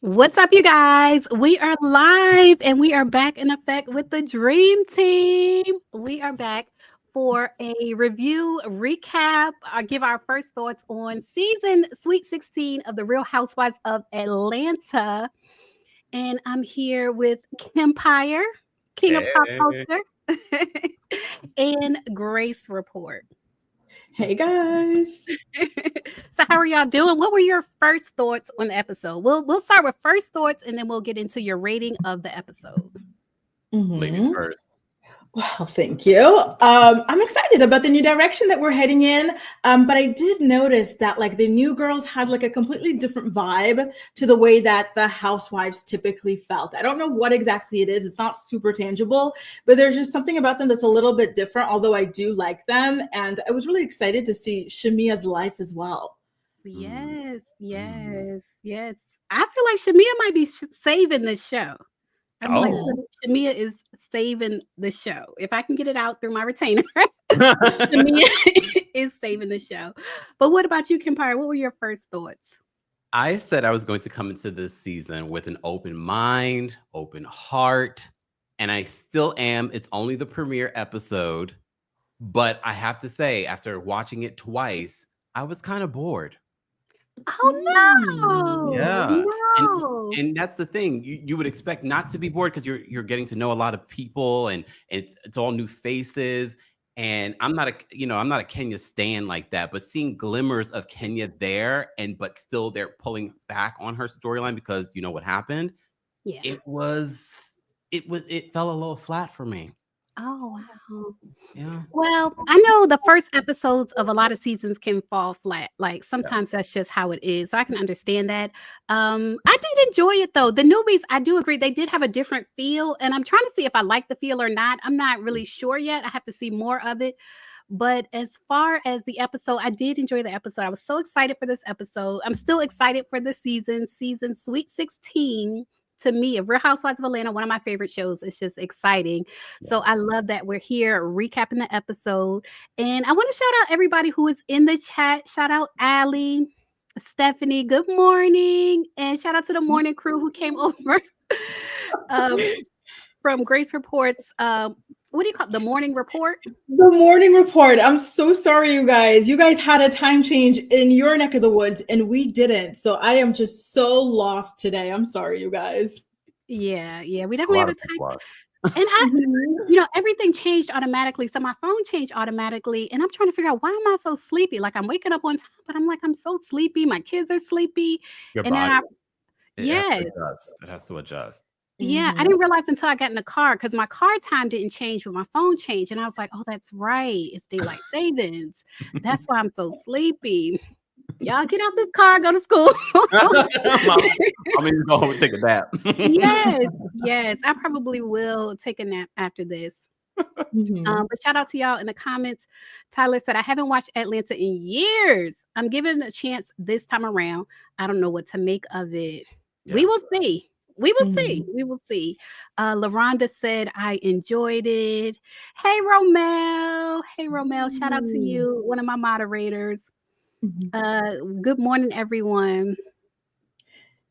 What's up, you guys? We are live and we are back in effect with the Dream Team. We are back for a review, recap, give our first thoughts on season Sweet 16 of the Real Housewives of Atlanta. And I'm here with Kempire, King of Pop Hey. Culture, and Grace Report. Hey guys. So how are y'all doing? What were your first thoughts on the episode? We'll start with first thoughts and then we'll get into your rating of the episode. Ladies first. Well, thank you. I'm excited about the new direction that we're heading in. But I did notice that like the new girls had like a completely different vibe to the way that the housewives typically felt. I don't know what exactly it is. It's not super tangible, but there's just something about them that's a little bit different, although I do like them. And I was really excited to see Shamea's life as well. Yes. I feel like Shamea might be saving the show. I'm like, Shamea is saving the show. If I can get it out through my retainer, Shamea is saving the show. But what about you, Kempire? What were your first thoughts? I said I was going to come into this season with an open mind, open heart, and I still am. It's only the premiere episode, but I have to say, after watching it twice, I was kind of bored. Oh no! Yeah. No. And that's the thing. You would expect not to be bored because you're getting to know a lot of people and it's all new faces. And I'm not a Kenya stan like that, but seeing glimmers of Kenya there but still they're pulling back on her storyline because you know what happened. Yeah. It fell a little flat for me. Oh wow. Yeah. Well, I know the first episodes of a lot of seasons can fall flat. Like sometimes that's just how it is. So I can understand that. I did enjoy it though. The newbies, I do agree, they did have a different feel, and I'm trying to see if I like the feel or not. I'm not really sure yet. I have to see more of it. But as far as the episode, I did enjoy the episode. I was so excited for this episode. I'm still excited for the season Sweet 16. To me, of Real Housewives of Atlanta, one of my favorite shows. It's just exciting. So I love that we're here recapping the episode. And I want to shout out everybody who is in the chat. Shout out Allie, Stephanie, good morning. And shout out to the morning crew who came over from Grace Report's what do you call it? The morning report? The morning report. I'm so sorry, you guys. You guys had a time change in your neck of the woods and we didn't. So I am just so lost today. I'm sorry, you guys. Yeah. We definitely have a time. And everything changed automatically. So my phone changed automatically. And I'm trying to figure out, why am I so sleepy? Like I'm waking up on time, but I'm like, I'm so sleepy. My kids are sleepy. Your and body. It has to adjust. Yeah, I didn't realize until I got in the car because my car time didn't change, but my phone changed. And I was like, oh, that's right. It's daylight savings. That's why I'm so sleepy. Y'all get out this car, go to school. I mean, go home and take a nap. Yes. I probably will take a nap after this. But shout out to y'all in the comments. Tyler said, I haven't watched Atlanta in years. I'm giving it a chance this time around. I don't know what to make of it. Yeah. We will see. We will see. LaRonda said, I enjoyed it. Hey, Romel. Shout out to you, one of my moderators. Good morning, everyone.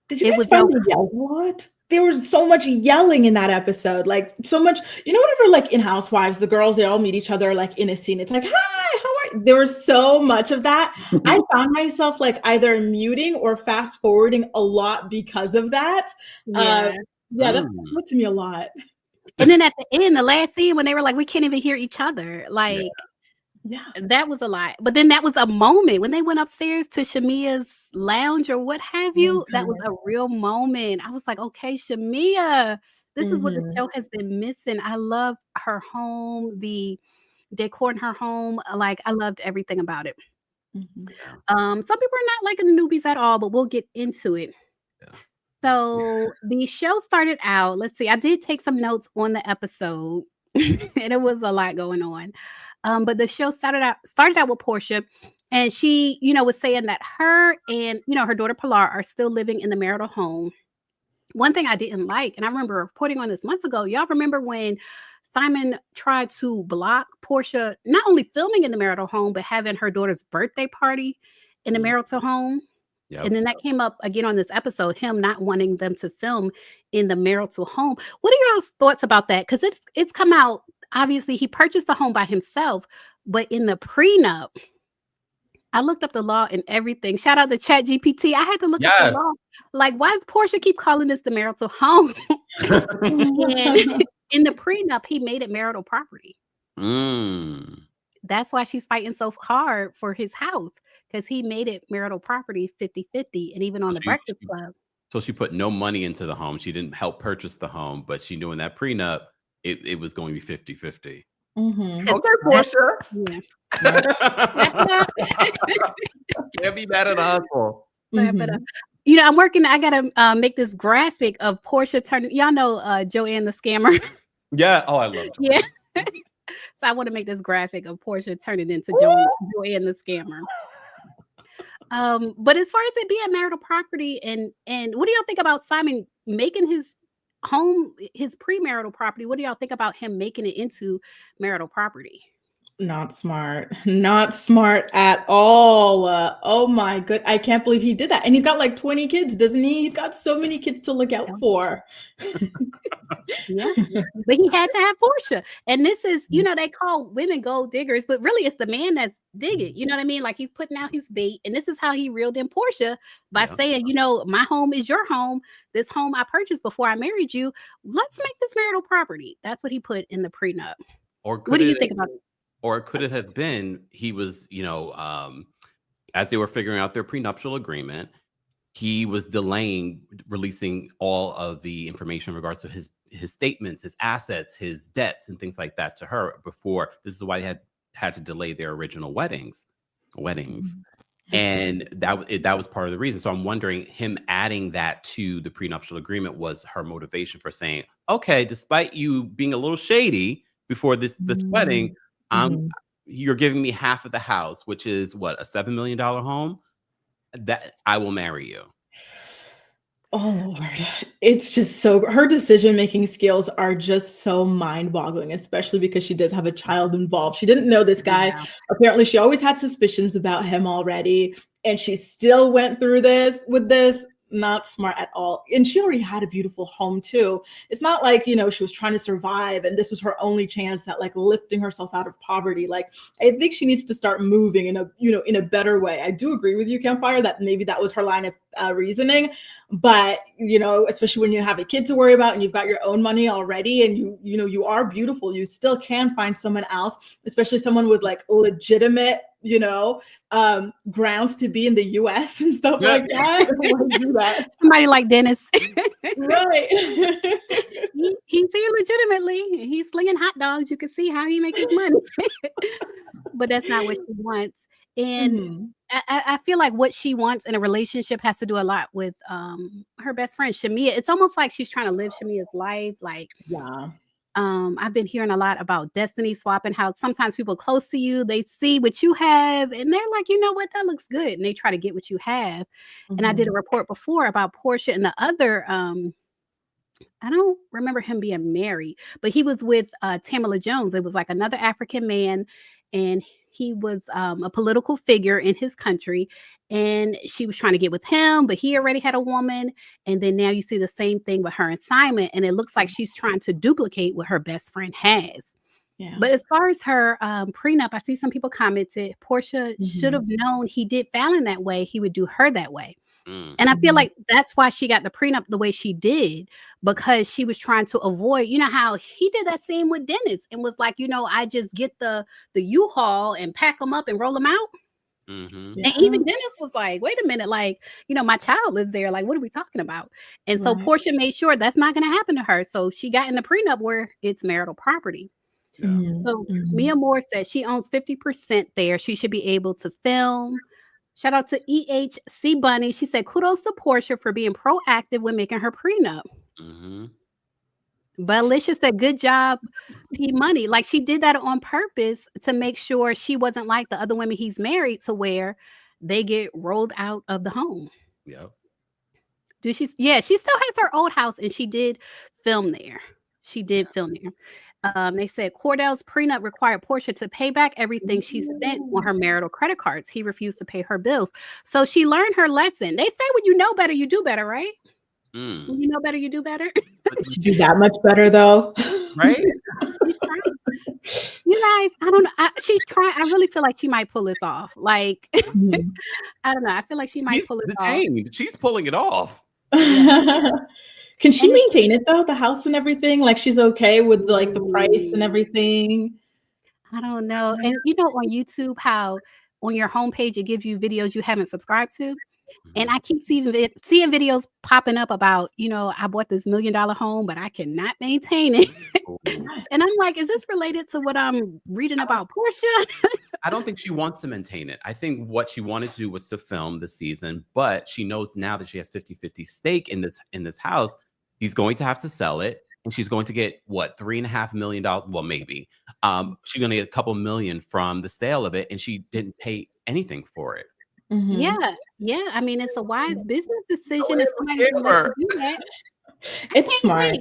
Did you guys find me yelled a lot? There was so much yelling in that episode. Like so much, whenever like in Housewives, the girls, they all meet each other like in a scene. It's like, hi, how are you? There was so much of that. I found myself like either muting or fast forwarding a lot because of that. That happened to me a lot. And then at the end, the last scene when they were like, we can't even hear each other. Like, that was a lot. But then that was a moment when they went upstairs to Shamea's lounge or what have you. That was a real moment. I was like, okay, Shamea, this is what the show has been missing. I love her home, the decor in her home. Like, I loved everything about it. Some people are not liking the newbies at all, but we'll get into it. So the show started out, let's see, I did take some notes on the episode and it was a lot going on. But the show started out with Porsha, and she, was saying that her and, her daughter Pilar are still living in the marital home. One thing I didn't like, and I remember reporting on this months ago, y'all remember when Simon tried to block Porsha, not only filming in the marital home, but having her daughter's birthday party in the marital home? And then that came up again on this episode, him not wanting them to film in the marital home. What are y'all's thoughts about that? Because it's come out, obviously, he purchased the home by himself, but in the prenup, I looked up the law and everything. Shout out to ChatGPT. I had to look up the law. Like, why does Porsha keep calling this the marital home? And in the prenup, he made it marital property. That's why she's fighting so hard for his house, because he made it marital property 50-50. And even on the Breakfast Club. So she put no money into the home. She didn't help purchase the home, but she knew in that prenup, it was going to be 50-50. Okay, Porsha. Can't be mad at the hustle. You know, I'm working. I gotta make this graphic of Porsha turning. Y'all know Joanne the scammer. Yeah. Oh, I love it. Yeah. So I want to make this graphic of Porsha turning into Joanne the scammer. But as far as it being marital property, and what do y'all think about Simon making his home his premarital property? What do y'all think about him making it into marital property? Not smart at all. Oh my good, I can't believe he did that. And he's got like 20 kids, doesn't he? He's got so many kids to look out for. Yeah, but he had to have Porsha. And this is, you know, they call women gold diggers, but really it's the man that's digging. You know what I mean? Like, he's putting out his bait, and this is how he reeled in Porsha by saying, you know, my home is your home. This home I purchased before I married you. Let's make this marital property. That's what he put in the prenup. What do you think about it? Or could it have been he was, you know, as they were figuring out their prenuptial agreement, he was delaying releasing all of the information in regards to his statements, his assets, his debts, and things like that to her before. This is why he had to delay their original weddings. And that was part of the reason. So I'm wondering, him adding that to the prenuptial agreement was her motivation for saying, okay, despite you being a little shady before this wedding, you're giving me half of the house, which is what, a $7 million home, that I will marry you. Oh Lord, it's just so, her decision-making skills are just so mind-boggling, especially because she does have a child involved. She didn't know this guy. Yeah. Apparently she always had suspicions about him already, and she still went through with this. Not smart at all. And she already had a beautiful home too. It's not like, you know, she was trying to survive and this was her only chance at like lifting herself out of poverty. Like, I think she needs to start moving in a better way. I do agree with you, Kempire, that maybe that was her line of reasoning. But, you know, especially when you have a kid to worry about and you've got your own money already, and you know, you are beautiful, you still can find someone else, especially someone with like legitimate, you know, grounds to be in the US and stuff like that. Do that. Somebody like Dennis. Right. He's here legitimately. He's slinging hot dogs. You can see how he makes his money. But that's not what she wants. And I feel like what she wants in a relationship has to do a lot with her best friend, Shamea. It's almost like she's trying to live Shamea's life. Like, yeah. I've been hearing a lot about destiny swapping, how sometimes people close to you, they see what you have and they're like, you know what, that looks good. And they try to get what you have. And I did a report before about Porsha and the other, I don't remember him being married, but he was with Tamala Jones. It was like another African man, and he was a political figure in his country, and she was trying to get with him, but he already had a woman. And then now you see the same thing with her and Simon, and it looks like she's trying to duplicate what her best friend has. Yeah. But as far as her prenup, I see some people commented, Porsha should have known he did Fallon that way, he would do her that way. And I feel like that's why she got the prenup the way she did, because she was trying to avoid, you know, how he did that scene with Dennis and was like, you know, I just get the U-Haul and pack them up and roll them out. And even Dennis was like, wait a minute, like, you know, my child lives there. Like, what are we talking about? And so Porsha made sure that's not going to happen to her. So she got in the prenup where it's marital property. So Mia Moore said she owns 50% there. She should be able to film. Shout out to EHC Bunny. She said, kudos to Porsha for being proactive when making her prenup. But Alicia said, good job, P Money. Like, she did that on purpose to make sure she wasn't like the other women he's married, to where they get rolled out of the home. Yeah, she still has her old house, and she did film there. They said Cordell's prenup required Porsha to pay back everything she spent on her marital credit cards. He refused to pay her bills. So she learned her lesson. They say when you know better, you do better, right? When you know better, you do better. You do that much better, though. Right? She's trying. You guys, I don't know. She's trying. I really feel like she might pull this off. Like, I don't know. I feel like she might pull it off. She's pulling it off. Can she maintain it though? The house and everything? Like she's okay with like the price and everything? I don't know. And you know, on YouTube, how on your homepage it gives you videos you haven't subscribed to. And I keep seeing videos popping up about, you know, I bought this $1 million home, but I cannot maintain it. And I'm like, is this related to what I'm reading about Porsha? I don't think she wants to maintain it. I think what she wanted to do was to film the season, but she knows now that she has 50-50 stake in this house. He's going to have to sell it, and she's going to get what, $3.5 million? Well, maybe. She's going to get a couple million from the sale of it, and she didn't pay anything for it. Yeah. I mean, it's a wise business decision if somebody's going to let you do that. It's smart.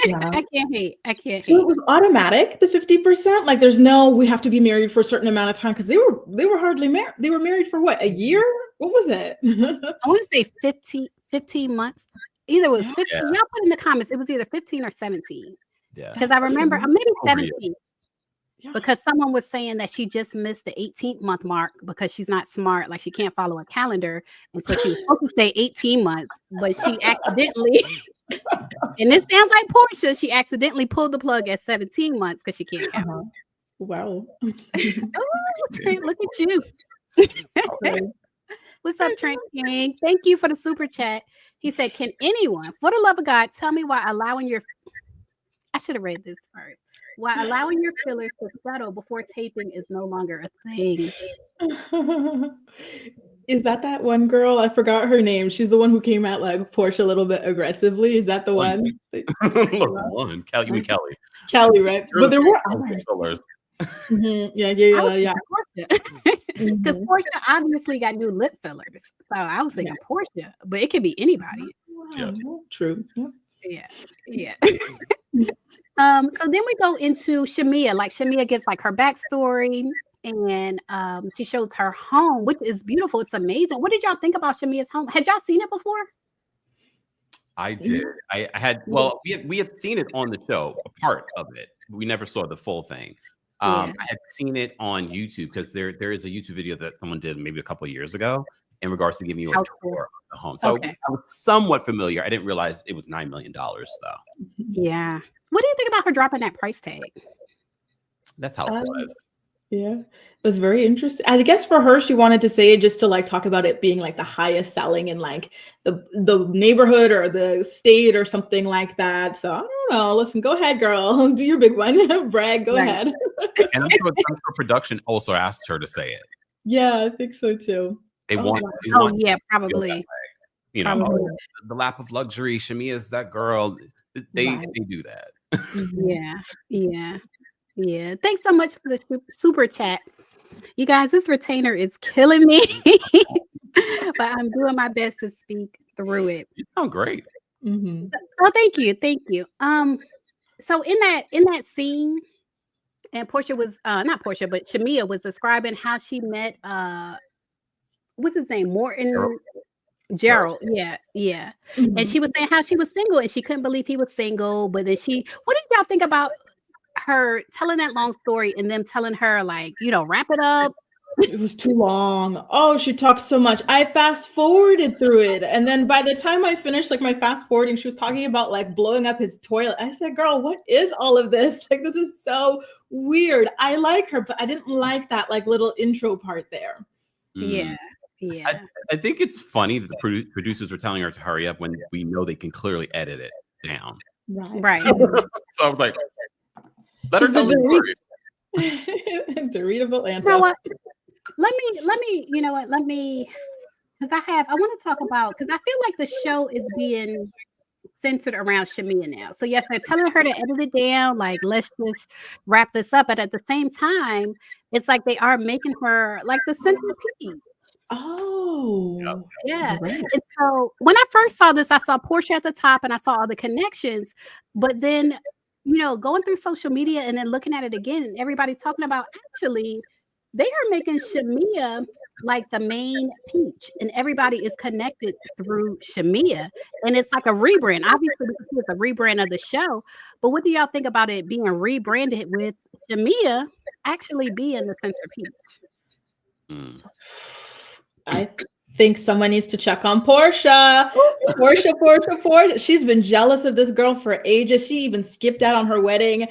Yeah. I can't hate. So it was automatic, the 50%. Like, there's no, we have to be married for a certain amount of time, because they were hardly married. They were married for what, a year? What was it? I want to say 15 months. Either it was 15. Y'all put in the comments. It was either 15 or 17. Yeah. Because I remember, maybe 17. Because someone was saying that she just missed the 18th month mark because she's not smart, like she can't follow a calendar, and so she was supposed to stay 18 months, but she accidentally, and this sounds like Porsha, she accidentally pulled the plug at 17 months because she can't count. Wow. Oh, Trent, look at you. What's up, Trent King? Thank you for the super chat. He said, can anyone, for the love of God, tell me why allowing your, I should have read this first. Why allowing your fillers to settle before taping is no longer a thing. Is that one girl? I forgot her name. She's the one who came at like Porsha a little bit aggressively. Is that the one? One. Kelly. Kelly, right? But there were others. Yeah. Because Porsha obviously got new lip fillers. So I was thinking Porsha, but it could be anybody. Wow. True. Yeah. So then we go into Shamea. Like Shamea gives like her backstory, and she shows her home, which is beautiful. It's amazing. What did y'all think about Shamea's home? Had y'all seen it before? I did. I had. Well, we had seen it on the show, a part of it. We never saw the full thing. I had seen it on YouTube because there is a YouTube video that someone did maybe a couple of years ago in regards to giving you a tour of the home. So I was somewhat familiar. I didn't realize it was $9 million though. Yeah. What do you think about her dropping that price tag? That's housewives. Yeah, it was very interesting. I guess for her, she wanted to say it just to like talk about it being like the highest selling in like the neighborhood or the state or something like that. So I don't know. Listen, go ahead, girl. Do your big one. Brag. Go ahead. And I'm sure production also asked her to say it. Yeah, I think so too. They want. Probably. You know, the lap of luxury. Shamea's that girl. They do that. Yeah. Thanks so much for the super chat. You guys, this retainer is killing me. But I'm doing my best to speak through it. You sound great. Oh, thank you. So in that scene, and Porsha was not Porsha, but Shamea was describing how she met what's his name? Morton Gerald. Yeah. And she was saying how she was single and she couldn't believe he was single. But then what did y'all think about her telling that long story and them telling her, like, you know, wrap it up? It was too long. Oh, she talked so much. I fast forwarded through it. And then by the time I finished like my fast forwarding, she was talking about like blowing up his toilet. I said, girl, what is all of this? Like, this is so weird. I like her, but I didn't like that like little intro part there. Yeah. I think it's funny that the producers were telling her to hurry up when we know they can clearly edit it down. Right. So I was like, let her tell the story. Doritable answer. You know what? Let me, because I want to talk about, because I feel like the show is being centered around Shamea now. So yes, they're telling her to edit it down, like, let's just wrap this up. But at the same time, it's like they are making her like the centerpiece. Oh, yeah. Right. And so when I first saw this, I saw Porsha at the top and I saw all the connections. But then going through social media and then looking at it again, and everybody talking about actually they are making Shamea like the main peach, and everybody is connected through Shamea, and it's like a rebrand. Obviously, we can see it's a rebrand of the show, but what do y'all think about it being rebranded with Shamea actually being the centerpiece? I think someone needs to check on Porsha. Porsha. She's been jealous of this girl for ages. She even skipped out on her wedding.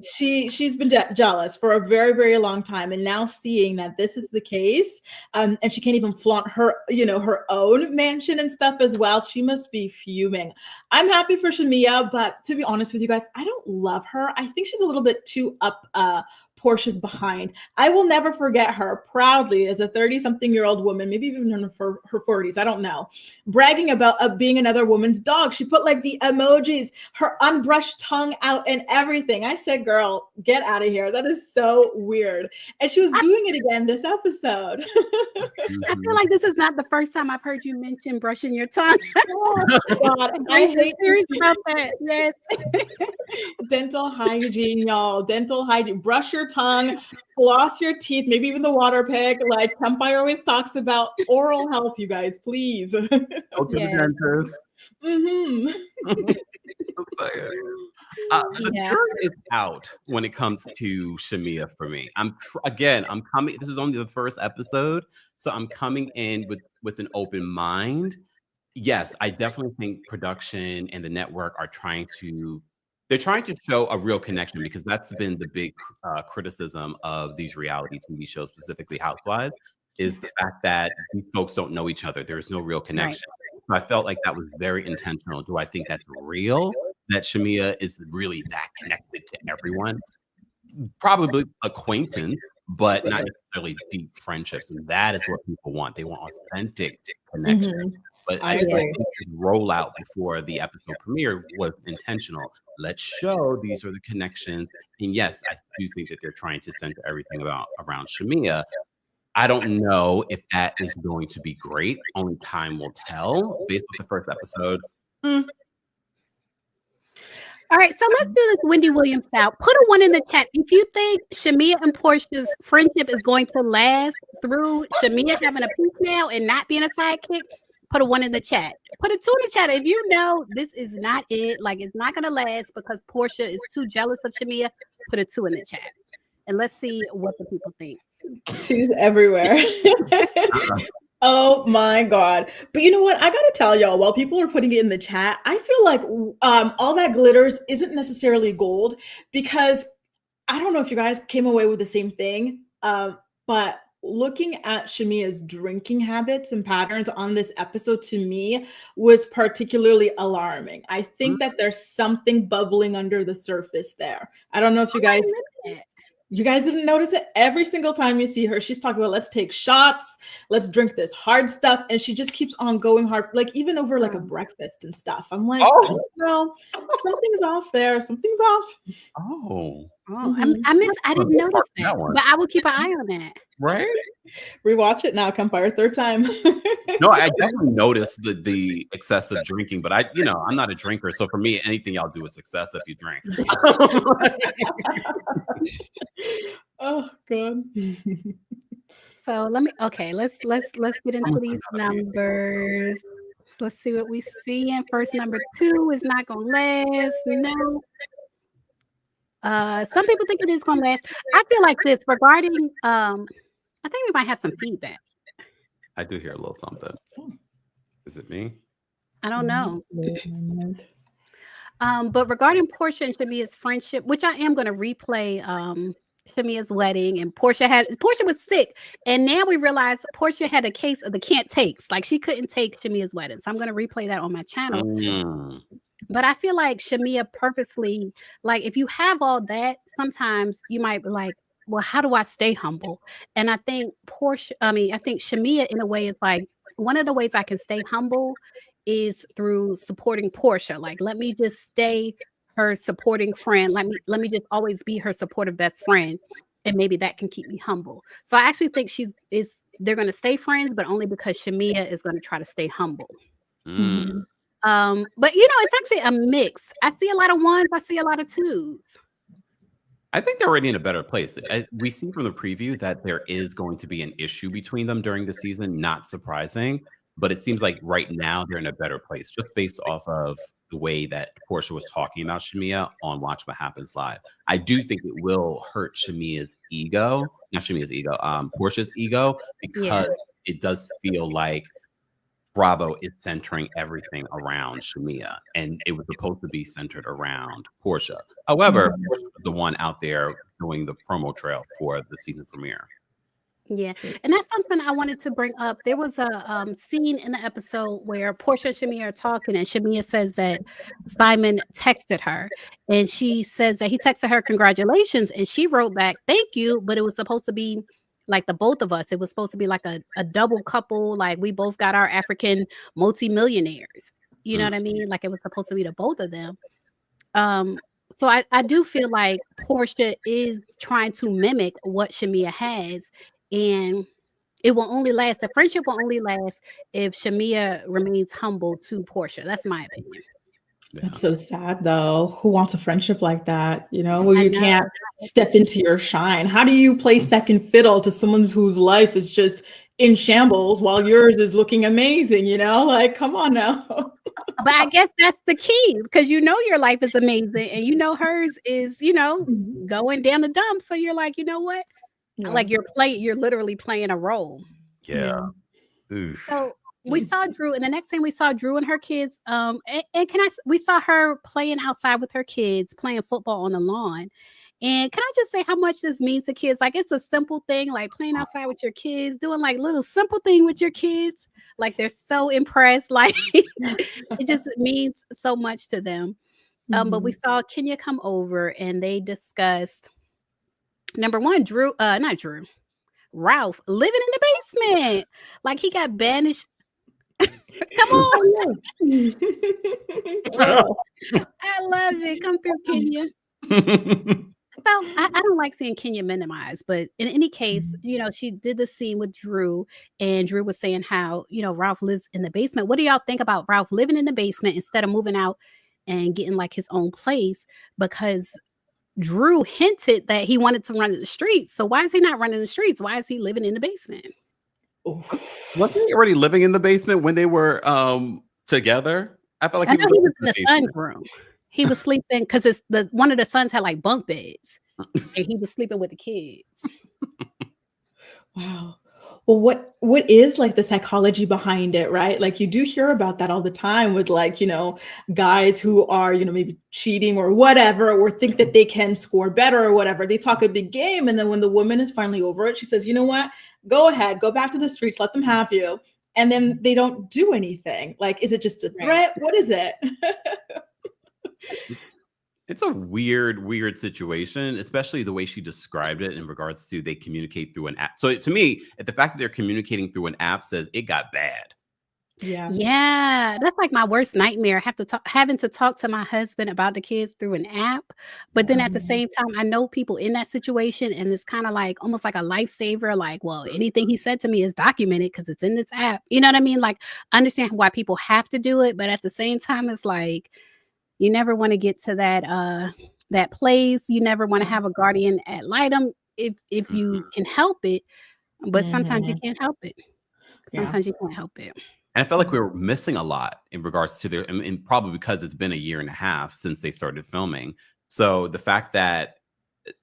She's been jealous for a very, very long time. And now seeing that this is the case, and she can't even flaunt her, her own mansion and stuff as well. She must be fuming. I'm happy for Shamea, but to be honest with you guys, I don't love her. I think she's a little bit too up Porsha's behind. I will never forget her proudly as a 30-something-year-old woman, maybe even in her 40s, I don't know, bragging about being another woman's dog. She put like the emojis, her unbrushed tongue out and everything. I said, girl, get out of here. That is so weird. And she was doing it again this episode. I feel like this is not the first time I've heard you mention brushing your tongue. Oh, God. I hate serious about that. Yes. Dental hygiene, y'all. Dental hygiene. Brush your tongue, floss your teeth, maybe even the water pick. Like Kempire always talks about oral health, you guys, please. Go to the dentist. The jury is out when it comes to Shamea for me. I'm coming. This is only the first episode, so I'm coming in with an open mind. Yes, I definitely think production and the network are trying to show a real connection, because that's been the big criticism of these reality TV shows, specifically Housewives, is the fact that these folks don't know each other. There's no real connection. Right. So I felt like that was very intentional. Do I think that's real? That Shamea is really that connected to everyone? Probably acquaintance, but not necessarily deep friendships. And that is what people want. They want authentic connection. But I think his rollout before the episode premiere was intentional. Let's show these are the connections. And yes, I do think that they're trying to center everything around Shamea. I don't know if that is going to be great. Only time will tell based on the first episode. All right, so let's do this Wendy Williams style. Put a 1 in the chat if you think Shamea and Porsha's friendship is going to last through Shamea having a peak now and not being a sidekick. Put a 1 in the chat. Put a 2 in the chat if you know this is not it. Like, it's not going to last because Porsha is too jealous of Shamea. Put a 2 in the chat. And let's see what the people think. 2s everywhere. Oh my God. But you know what? I got to tell y'all, while people are putting it in the chat, I feel like all that glitters isn't necessarily gold, because I don't know if you guys came away with the same thing, but looking at Shamea's drinking habits and patterns on this episode, to me, was particularly alarming. I think that there's something bubbling under the surface there. I don't know if you guys didn't notice it. Every single time you see her, she's talking about, let's take shots, let's drink this hard stuff. And she just keeps on going hard, like even over like a breakfast and stuff. I'm like, oh, no, something's off there. Something's off. I didn't notice that, but I will keep an eye on that. Right? Rewatch it now, Kempire, 3rd time. No, I definitely noticed the excessive drinking, but I'm not a drinker. So for me, anything y'all do is excessive if you drink. Oh God. So let's get into these numbers. Let's see what we see. And first, number 2 is not gonna last. No. Some people think it is gonna last. I feel like this regarding I think we might have some feedback. I do hear a little something. Is it me? I don't know. But regarding Porsha and Shamea's friendship, which I am going to replay Shamea's wedding, and Porsha was sick, and now we realize Porsha had a case of the can't takes, like she couldn't take Shamea's wedding. So I'm going to replay that on my channel. But I feel like Shamea purposely, like if you have all that, sometimes you might be like, well, how do I stay humble? And I think Shamea in a way is like, one of the ways I can stay humble is through supporting Porsha. Like, let me just stay her supporting friend. Let me just always be her supportive best friend. And maybe that can keep me humble. So I actually think they're going to stay friends, but only because Shamea is going to try to stay humble. But you know, it's actually a mix. I see a lot of ones, I see a lot of twos. I think they're already in a better place. We see from the preview that there is going to be an issue between them during the season. Not surprising, but it seems like right now they're in a better place just based off of the way that Porsha was talking about Shamea on Watch What Happens Live. I do think it will hurt Shamea's ego, not Shamea's ego, Porsha's ego, because it does feel like Bravo is centering everything around Shamea, and it was supposed to be centered around Porsha. However, Porsha was the one out there doing the promo trail for the season premiere. Yeah, and that's something I wanted to bring up. There was a scene in the episode where Porsha and Shamea are talking, and Shamea says that Simon texted her, and she says that he texted her congratulations, and she wrote back thank you, but it was supposed to be like the both of us. It was supposed to be like a double couple, like we both got our African multimillionaires. You know what I mean? Like it was supposed to be the both of them. So I do feel like Porsha is trying to mimic what Shamea has, and it will only last. The friendship will only last if Shamea remains humble to Porsha. That's my opinion. That's so sad, though. Who wants a friendship like that? You know, where you can't step into your shine. How do you play second fiddle to someone whose life is just in shambles while yours is looking amazing? You know, like, come on now. But I guess that's the key, because you know your life is amazing, and you know hers is, you know, going down the dump. So you're like, you know what? Like you're literally playing a role. Yeah. So we saw Drew, and the next thing we saw Drew and her kids. And we saw her playing outside with her kids, playing football on the lawn. And can I just say how much this means to kids? Like it's a simple thing, like playing outside with your kids, doing like little simple thing with your kids. Like they're so impressed. Like it just means so much to them. But we saw Kenya come over, and they discussed number one, Ralph living in the basement. Like he got banished. Come on. I love it. Come through, Kenya. So I don't like seeing Kenya minimized, but in any case, you know, she did the scene with Drew, and Drew was saying how, you know, Ralph lives in the basement. What do y'all think about Ralph living in the basement instead of moving out and getting like his own place? Because Drew hinted that he wanted to run in the streets. So why is he not running the streets? Why is he living in the basement? Wasn't he already living in the basement when they were together? I felt like he was in the son's room. He was sleeping because one of the sons had like bunk beds, and he was sleeping with the kids. Wow. Well, what is like the psychology behind it, right? Like you do hear about that all the time with like, you know, guys who are, you know, maybe cheating or whatever, or think that they can score better or whatever. They talk a big game, and then when the woman is finally over it, she says, you know what? Go ahead, go back to the streets, let them have you. And then they don't do anything. Like, is it just a threat? What is it? It's a weird situation, especially the way she described it in regards to they communicate through an app. So to me, the fact that they're communicating through an app says it got bad. Yeah, that's like my worst nightmare. Having to talk to my husband about the kids through an app, but then at the same time, I know people in that situation, and it's kind of like almost like a lifesaver. Like, well, anything he said to me is documented because it's in this app. You know what I mean? Like, I understand why people have to do it, but at the same time, it's like you never want to get to that place. You never want to have a guardian ad litem if you can help it, but sometimes you can't help it. Sometimes you can't help it. And I felt like we were missing a lot in regards to their, and probably because it's been a year and a half since they started filming. So the fact that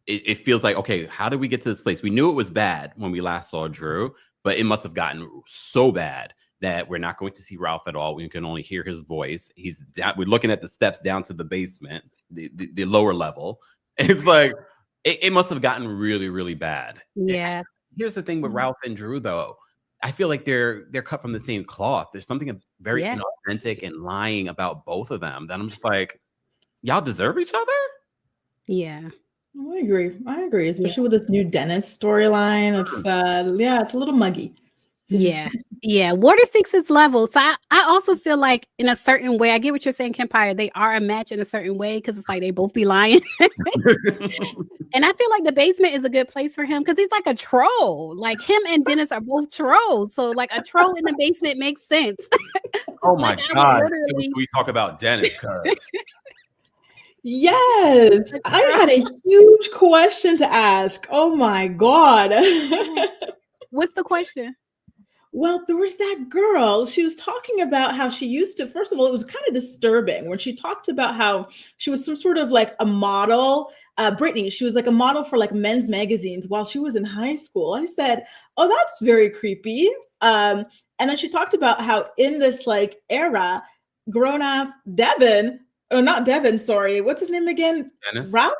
it feels like, okay, how did we get to this place? We knew it was bad when we last saw Drew, but it must have gotten so bad that we're not going to see Ralph at all. We can only hear his voice. He's down. We're looking at the steps down to the basement, the lower level. It's like, it must have gotten really, really bad. Yeah. Here's the thing with Ralph and Drew, though. I feel like they're cut from the same cloth. There's something very inauthentic and lying about both of them that I'm just like, y'all deserve each other? Yeah. I agree. Especially with this new Dennis storyline. It's it's a little muggy. Yeah. Water seeks its level. So I also feel like in a certain way, I get what you're saying, Kempire. They are a match in a certain way because it's like they both be lying. And I feel like the basement is a good place for him because he's like a troll. Like him and Dennis are both trolls. So like a troll in the basement makes sense. Oh my Like, I was God. literally We talk about Dennis. Yes, I had a huge question to ask. Oh my God. What's the question? Well, there was that girl. She was talking about how she used to, first of all, it was kind of disturbing when she talked about how she was some sort of like a model. Brittany, she was like a model for like men's magazines while she was in high school. I said, oh, that's very creepy. And then she talked about how in this like era, grown ass Devin, or not Devin, sorry, what's his name again? Dennis? Ralph?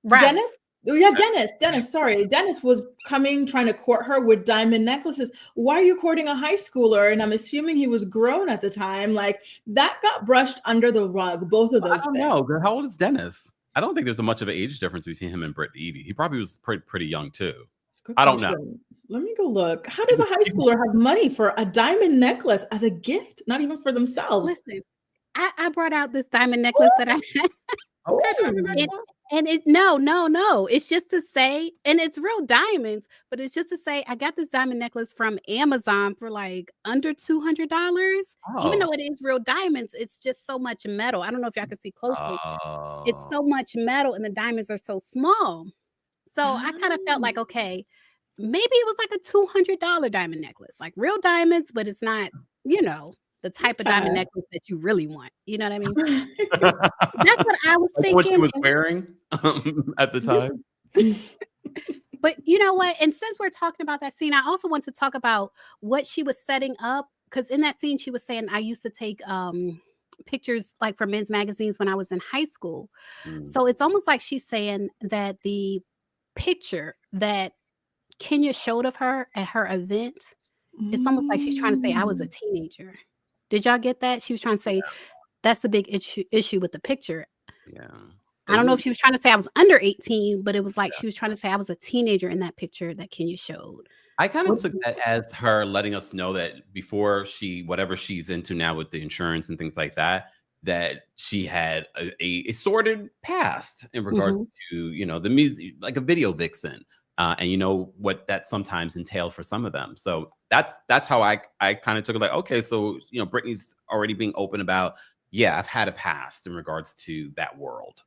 Right. Dennis? Oh, yeah, Dennis, sorry. Dennis was coming, trying to court her with diamond necklaces. Why are you courting a high schooler? And I'm assuming he was grown at the time. Like, that got brushed under the rug, both of those I don't things. know. How old is Dennis? I don't think there's much of an age difference between him and Brittany. He probably was pretty young too. Good I don't know. question. Let me go look. How does a high schooler have money for a diamond necklace as a gift? Not even for themselves. Listen, I brought out this diamond necklace that I had. Okay. And it no. It's just to say, and it's real diamonds, but it's just to say I got this diamond necklace from Amazon for like under $200. Even though it is real diamonds, it's just so much metal. I don't know if y'all can see closely. It's so much metal and the diamonds are so small. So I kind of felt like, okay, maybe it was like a $200 diamond necklace, like real diamonds, but it's not, the type of diamond necklace that you really want. You know what I mean? That's what I was thinking. What she was wearing at the time. But you know what? And since we're talking about that scene, I also want to talk about what she was setting up. Because in that scene, she was saying, I used to take pictures like for men's magazines when I was in high school. So it's almost like she's saying that the picture that Kenya showed of her at her event, it's almost like she's trying to say I was a teenager. Did y'all get that? She was trying to say that's the big issue with the picture. Yeah. I don't know if she was trying to say I was under 18, but it was like she was trying to say I was a teenager in that picture that Kenya showed. I kind of took that as her letting us know that before whatever she's into now with the insurance and things like that, that she had a sordid past in regards to, the music, like a video vixen. And what that sometimes entailed for some of them. So that's how I kind of took it, like, okay, so, Brittany's already being open about, yeah, I've had a past in regards to that world.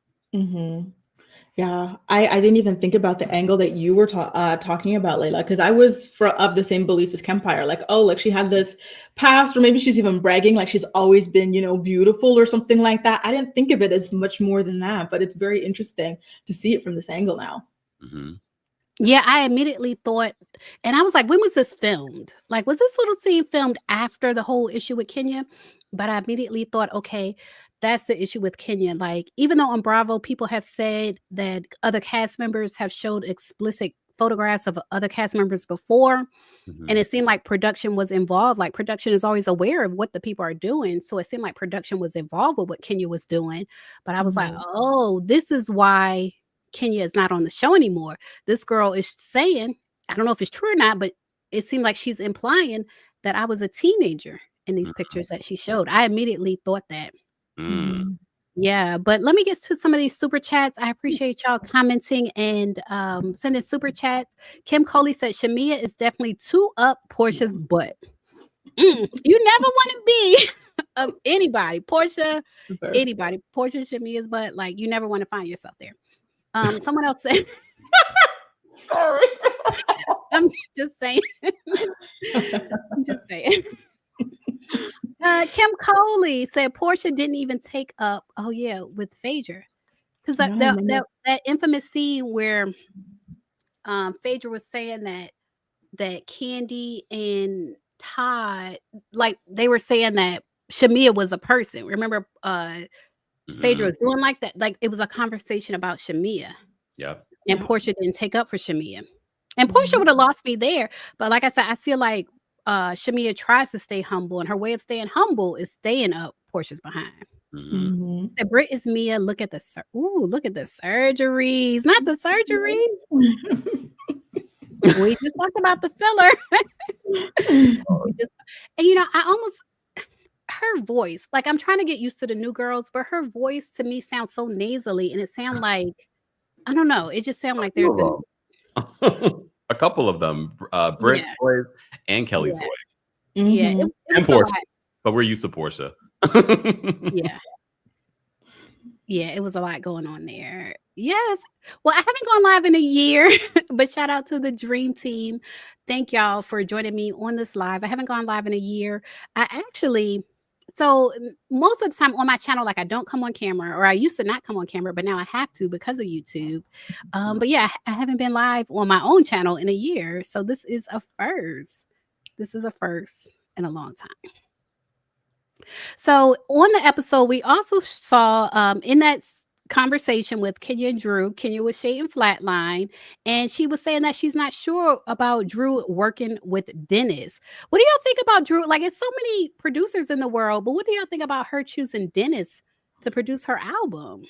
Yeah, I didn't even think about the angle that you were talking about, Layla, because I was of the same belief as Kempire, like, oh, like she had this past, or maybe she's even bragging like she's always been, beautiful or something like that. I didn't think of it as much more than that, but it's very interesting to see it from this angle now. Yeah, I immediately thought, and I was like, when was this filmed? Like, was this little scene filmed after the whole issue with Kenya? But I immediately thought, okay, that's the issue with Kenya. Like, even though on Bravo, people have said that other cast members have showed explicit photographs of other cast members before, and it seemed like production was involved. Like, production is always aware of what the people are doing. So it seemed like production was involved with what Kenya was doing. But I was like, oh, this is why Kenya is not on the show anymore. This girl is saying, I don't know if it's true or not, but it seemed like she's implying that I was a teenager in these pictures that she showed. I immediately thought that. Yeah, but let me get to some of these super chats. I appreciate y'all commenting and sending super chats. Kim Coley said Shamea is definitely too up Porsha's butt. You never want to be of anybody, Porsha, anybody, Porsha, Shamea's butt. Like, you never want to find yourself there. Someone else said, sorry. I'm just saying. I'm just saying. Kim Coley said Porsha didn't even take up, with Phaedra. Because that infamous scene where Phaedra was saying that Candy and Todd, like they were saying that Shamea was a person. Remember, Phaedra was doing like that. Like, it was a conversation about Shamea. Yeah. And Porsha didn't take up for Shamea. And Porsha would have lost me there. But like I said, I feel like Shamea tries to stay humble, and her way of staying humble is staying up Porsha's behind. Said Britt is Mia. Look at the surgeries, not the surgery. We just talked about the filler. I almost, her voice, like, I'm trying to get used to the new girls, but her voice to me sounds so nasally, and it sounds like, I don't know, it just sounds like there's a couple of them, Britt's voice and Kelly's voice. Yeah, and Porsche. but we're used to Porsha. Yeah. Yeah, it was a lot going on there. Yes. Well, I haven't gone live in a year, but shout out to the Dream Team. Thank y'all for joining me on this live. I haven't gone live in a year. I actually, most of the time on my channel, like I don't come on camera, or I used to not come on camera, but now I have to because of YouTube. But yeah, I haven't been live on my own channel in a year. So this is a first. This is a first in a long time. So on the episode, we also saw in that conversation with Kenya and Drew, Kenya was shading Flatline, and she was saying that she's not sure about Drew working with Dennis. What do y'all think about Drew? Like, it's so many producers in the world, but what do y'all think about her choosing Dennis to produce her album?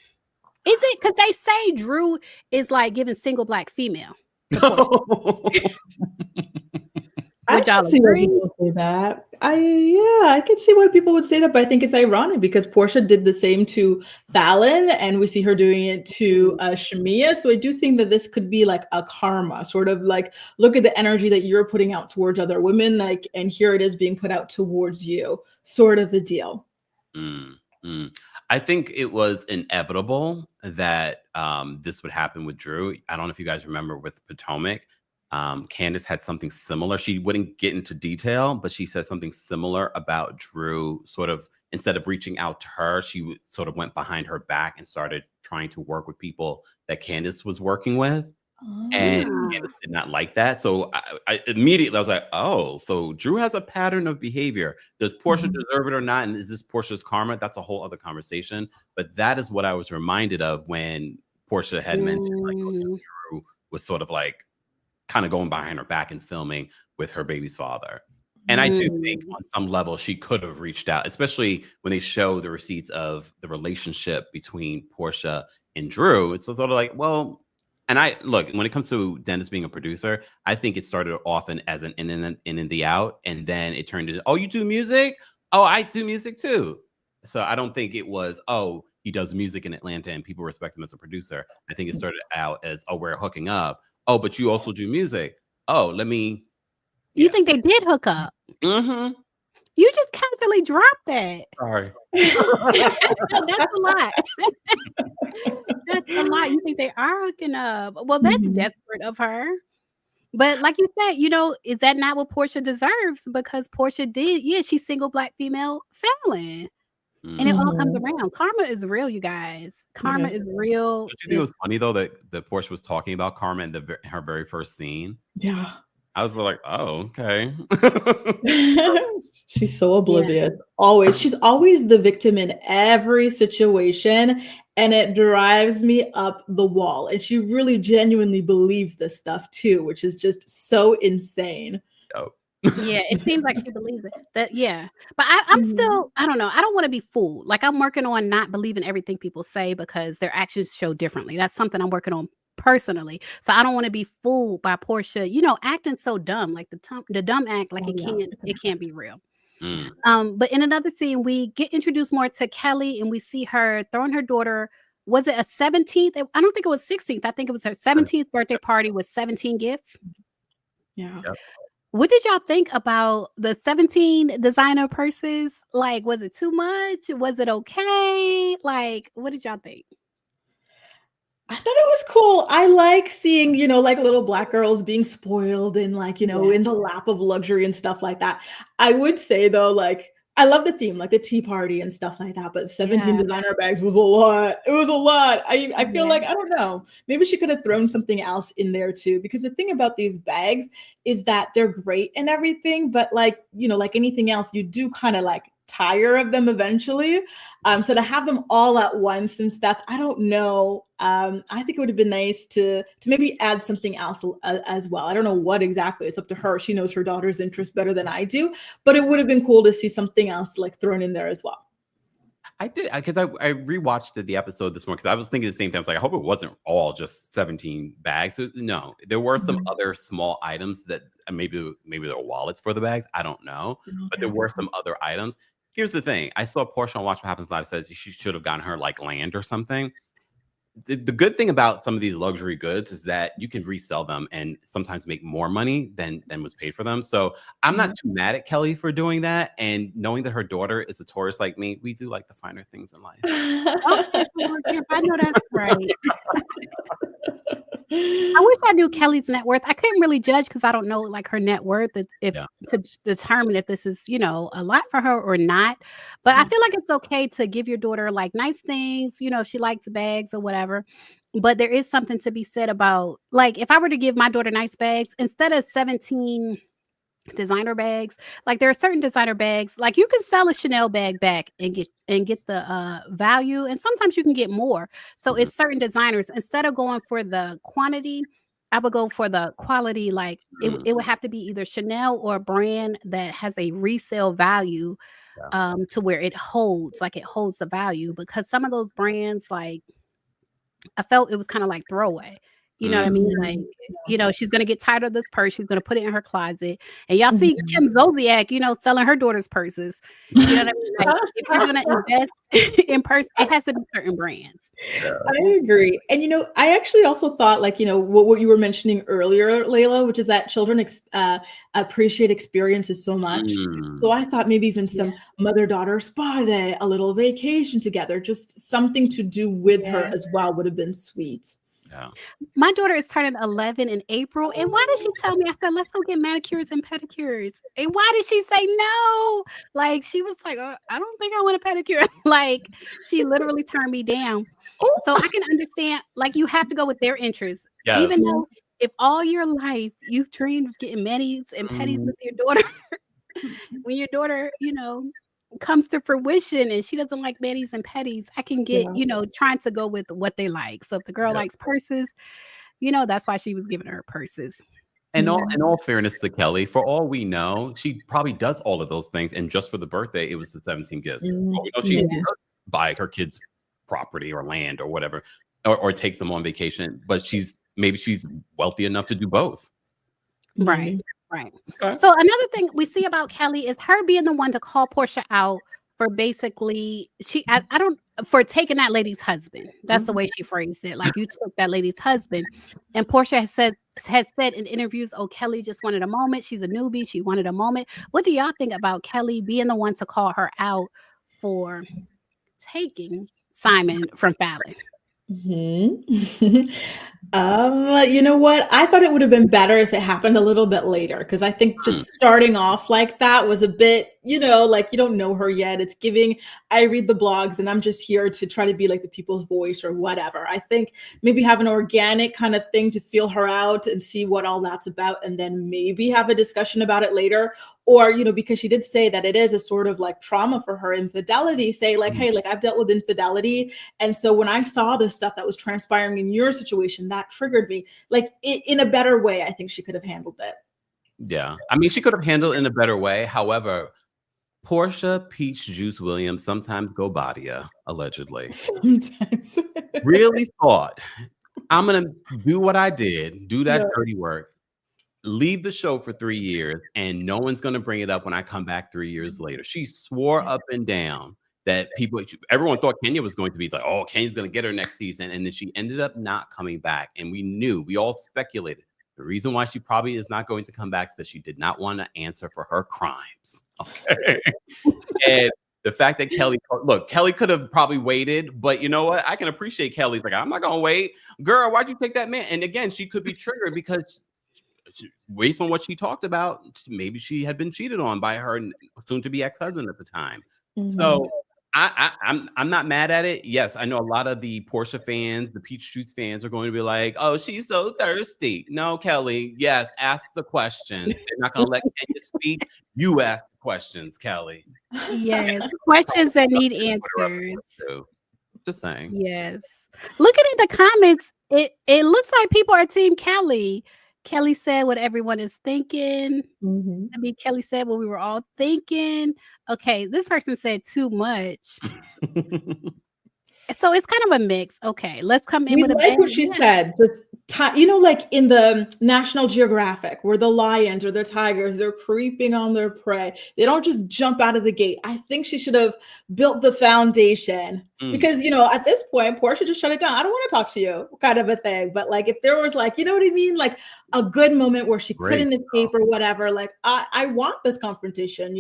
Is it because they say Drew is like giving single black female? I can see why people say that. I can see why people would say that, but I think it's ironic because Porsha did the same to Fallon, and we see her doing it to Shamea. So I do think that this could be like a karma, sort of like, look at the energy that you're putting out towards other women, like, and here it is being put out towards you, sort of a deal. I think it was inevitable that this would happen with Drew. I don't know if you guys remember with Potomac. Candace had something similar. She wouldn't get into detail, but she said something similar about Drew. Sort of, instead of reaching out to her, she sort of went behind her back and started trying to work with people that Candace was working with. And Candace did not like that. So I immediately, I was like, oh, so Drew has a pattern of behavior. Does Porsha deserve it or not? And is this Porsha's karma? That's a whole other conversation. But that is what I was reminded of when Porsha had mentioned, like, Drew was sort of like kind of going behind her back and filming with her baby's father. And I do think on some level she could have reached out, especially when they show the receipts of the relationship between Porsha and Drew. It's sort of like, well, and I look, when it comes to Dennis being a producer, I think it started off as an in and the out, and then it turned into, oh, you do music? Oh, I do music too. So I don't think it was, oh, he does music in Atlanta and people respect him as a producer. I think it started out as, oh, we're hooking up. Oh, but you also do music. Oh, let me. You think they did hook up? Mm-hmm. You just casually dropped that. Sorry. That's a lot. That's a lot. You think they are hooking up? Well, that's desperate of her. But like you said, you know, is that not what Porsha deserves? Because Porsha did, yeah, she's single black female Fallon. And it all comes around. Karma is real, you guys. Karma is real. Don't you think it was funny though that Porsha was talking about karma in her very first scene? Yeah. I was like, oh, okay. She's so oblivious. Yeah. Always. She's always the victim in every situation. And it drives me up the wall. And she really genuinely believes this stuff too, which is just so insane. Oh. Yeah, it seems like she believes it. But I'm still, I don't know. I don't want to be fooled. Like, I'm working on not believing everything people say because their actions show differently. That's something I'm working on personally. So I don't want to be fooled by Porsha, you know, acting so dumb, like the dumb act, like it can't be real. But in another scene, we get introduced more to Kelly, and we see her throwing her daughter. Was it a 17th? I don't think it was 16th. I think it was her 17th birthday party with 17 gifts. Yeah. Yep. What did y'all think about the 17 designer purses? Like, was it too much? Was it okay? Like, what did y'all think? I thought it was cool. I like seeing, you know, like little black girls being spoiled and like, you know, in the lap of luxury and stuff like that. I would say though, like, I love the theme, like the tea party and stuff like that, but 17 designer bags was a lot. It was a lot. I feel like, I don't know, maybe she could have thrown something else in there too, because the thing about these bags is that they're great and everything, but like, you know, like anything else, you do kind of like tire of them eventually. So to have them all at once and stuff, I don't know. I think it would have been nice to maybe add something else as well. I don't know what exactly. It's up to her. She knows her daughter's interest better than I do, but it would have been cool to see something else like thrown in there as well. I did, because I rewatched the episode this morning because I was thinking the same thing. I was like, I hope it wasn't all just 17 bags. No, there were some other small items that maybe they're wallets for the bags. I don't know, but there were some other items. Here's the thing. I saw Porsha on Watch What Happens Live says she should have gotten her like land or something. the good thing about some of these luxury goods is that you can resell them and sometimes make more money than was paid for them. So I'm not too mad at Kelly for doing that. And knowing that her daughter is a Taurus like me, we do like the finer things in life. Okay, I know that's right. I wish I knew Kelly's net worth. I couldn't really judge because I don't know like her net worth to determine if this is, you know, a lot for her or not. But I feel like it's okay to give your daughter like nice things, you know, if she likes bags or whatever. But there is something to be said about like if I were to give my daughter nice bags instead of 17 designer bags, like there are certain designer bags like you can sell a Chanel bag back and get the value, and sometimes you can get more. So it's certain designers, instead of going for the quantity, I would go for the quality. Like it would have to be either Chanel or a brand that has a resale value to where it holds the value, because some of those brands, like I felt it was kind of like throwaway. You know what I mean? Like, you know, she's going to get tired of this purse. She's going to put it in her closet. And y'all see Kim Zolciak, you know, selling her daughter's purses. You know what I mean? Like, if you're going to invest in purse, it has to be certain brands. I agree. And, you know, I actually also thought, like, you know, what you were mentioning earlier, Layla, which is that children appreciate experiences so much. So I thought maybe even some mother-daughter spa day, a little vacation together, just something to do with her as well would have been sweet. Yeah. My daughter is turning 11 in April. And why did she tell me? I said, let's go get manicures and pedicures. And why did she say no? Like, she was like, oh, I don't think I want a pedicure. Like, she literally turned me down. So I can understand, like, you have to go with their interests. Yes. Even though if all your life you've dreamed of getting manis and pedis with your daughter, when your daughter, you know, comes to fruition and she doesn't like manis and petties, I can get, you know, trying to go with what they like. So if the girl likes purses, you know, that's why she was giving her purses. And in all fairness to Kelly, for all we know, she probably does all of those things. And just for the birthday, it was the 17 gifts. So we know she does buy her kids property or land or whatever, or takes them on vacation. But maybe she's wealthy enough to do both. Right. Right. Okay. So another thing we see about Kelly is her being the one to call Porsha out for basically for taking that lady's husband. That's the way she phrased it. Like, you took that lady's husband. And Porsha has said in interviews, oh, Kelly just wanted a moment. She's a newbie. She wanted a moment. What do y'all think about Kelly being the one to call her out for taking Simon from Fallon? You know what? I thought it would have been better if it happened a little bit later, because I think just starting off like that was a bit, you know, like you don't know her yet. It's giving, I read the blogs and I'm just here to try to be like the people's voice or whatever. I think maybe have an organic kind of thing to feel her out and see what all that's about, and then maybe have a discussion about it later. Or, you know, because she did say that it is a sort of like trauma for her, infidelity, say like, hey, like I've dealt with infidelity. And so when I saw the stuff that was transpiring in your situation, that triggered me. Like in a better way, I think she could have handled it. Yeah. I mean, she could have handled it in a better way. However, Porsha Peach Juice Williams sometimes go badia, allegedly. Sometimes. Really thought, I'm going to do what I did, do that dirty work, leave the show for 3 years, and no one's going to bring it up when I come back 3 years later. She swore up and down that everyone thought Kenya was going to be like, oh, Kenya's going to get her next season. And then she ended up not coming back. And we all speculated. The reason why she probably is not going to come back is that she did not want to answer for her crimes. Okay. And the fact that Kelly could have probably waited, but you know what? I can appreciate Kelly's like, I'm not going to wait. Girl, why'd you take that man? And again, she could be triggered because based on what she talked about, maybe she had been cheated on by her soon-to-be ex-husband at the time. So I'm not mad at it. Yes, I know a lot of the Porsha fans, the Peach Juice fans are going to be like, oh, she's so thirsty. No, Kelly, yes, ask the questions. They're not going to let Kenya speak. You ask the questions, Kelly. Yes, questions that need answers. Just saying. Yes. Looking at the comments, it looks like people are team Kelly. Kelly said what everyone is thinking. I mean, Kelly said what we were all thinking. Okay, this person said too much. So it's kind of a mix. Okay, let's come in with like what she said. Just like in the National Geographic, where the lions or the tigers, they're creeping on their prey. They don't just jump out of the gate. I think she should have built the foundation because, at this point, Porsha just shut it down. I don't want to talk to you, kind of a thing. But like, if there was like, you know what I mean? Like a good moment where she couldn't escape or whatever, like I want this confrontation,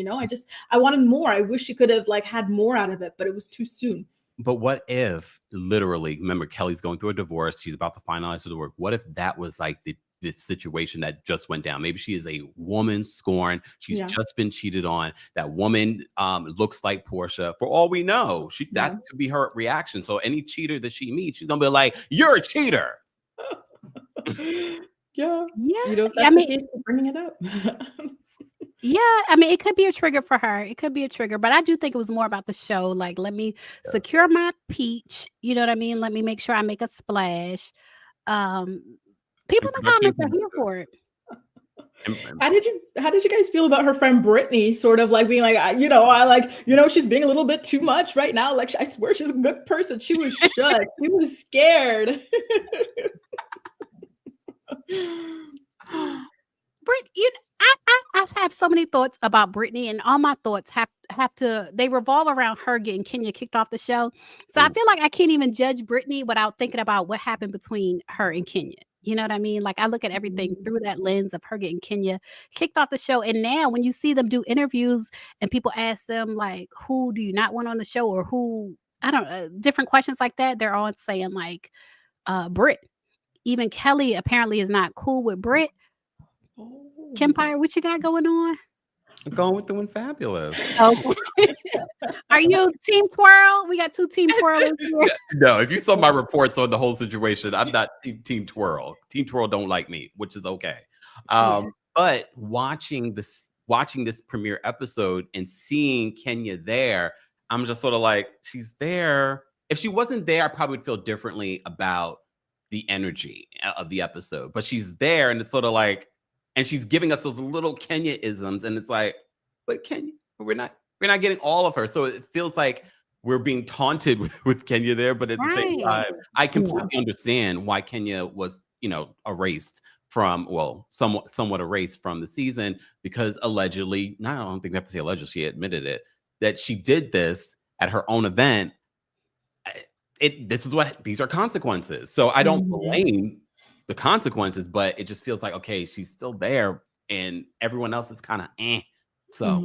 I wanted more. I wish she could have like had more out of it, but it was too soon. But what if literally, remember, Kelly's going through a divorce. She's about to finalize her work. What if that was like the situation that just went down? Maybe she is a woman scorned. She's just been cheated on. That woman looks like Porsha. For all we know, that could be her reaction. So any cheater that she meets, she's going to be like, you're a cheater. Yeah. Bringing it up. Yeah, I mean, it could be a trigger for her. It could be a trigger, but I do think it was more about the show. Like, let me secure my peach. You know what I mean? Let me make sure I make a splash. People in the comments are here for it. How did you guys feel about her friend Brittany sort of like being like, she's being a little bit too much right now. Like, I swear she's a good person. She was shook. She was scared. Britt, I have so many thoughts about Brittany, and all my thoughts they revolve around her getting Kenya kicked off the show. So I feel like I can't even judge Brittany without thinking about what happened between her and Kenya. You know what I mean? Like, I look at everything through that lens of her getting Kenya kicked off the show. And now when you see them do interviews and people ask them like, who do you not want on the show, or who, I don't know, different questions like that, they're all saying like Britt. Even Kelly apparently is not cool with Britt. Kempire, what you got going on? I'm going with the one fabulous. Oh. Are you Team Twirl? We got two Team Twirlers here. No, if you saw my reports on the whole situation, I'm not Team Twirl. Team Twirl don't like me, which is okay. But watching this premiere episode and seeing Kenya there, I'm just sort of like, she's there. If she wasn't there, I probably would feel differently about the energy of the episode. But she's there, and it's sort of like, and she's giving us those little Kenya-isms, and it's like, but Kenya, we're not getting all of her. So it feels like we're being taunted with Kenya there, but at the same time, I completely understand why Kenya was, erased from, somewhat erased from the season, because allegedly, I don't think we have to say allegedly, she admitted it, that she did this at her own event. These are consequences. So I don't blame the consequences, but it just feels like, okay, she's still there and everyone else is kind of So,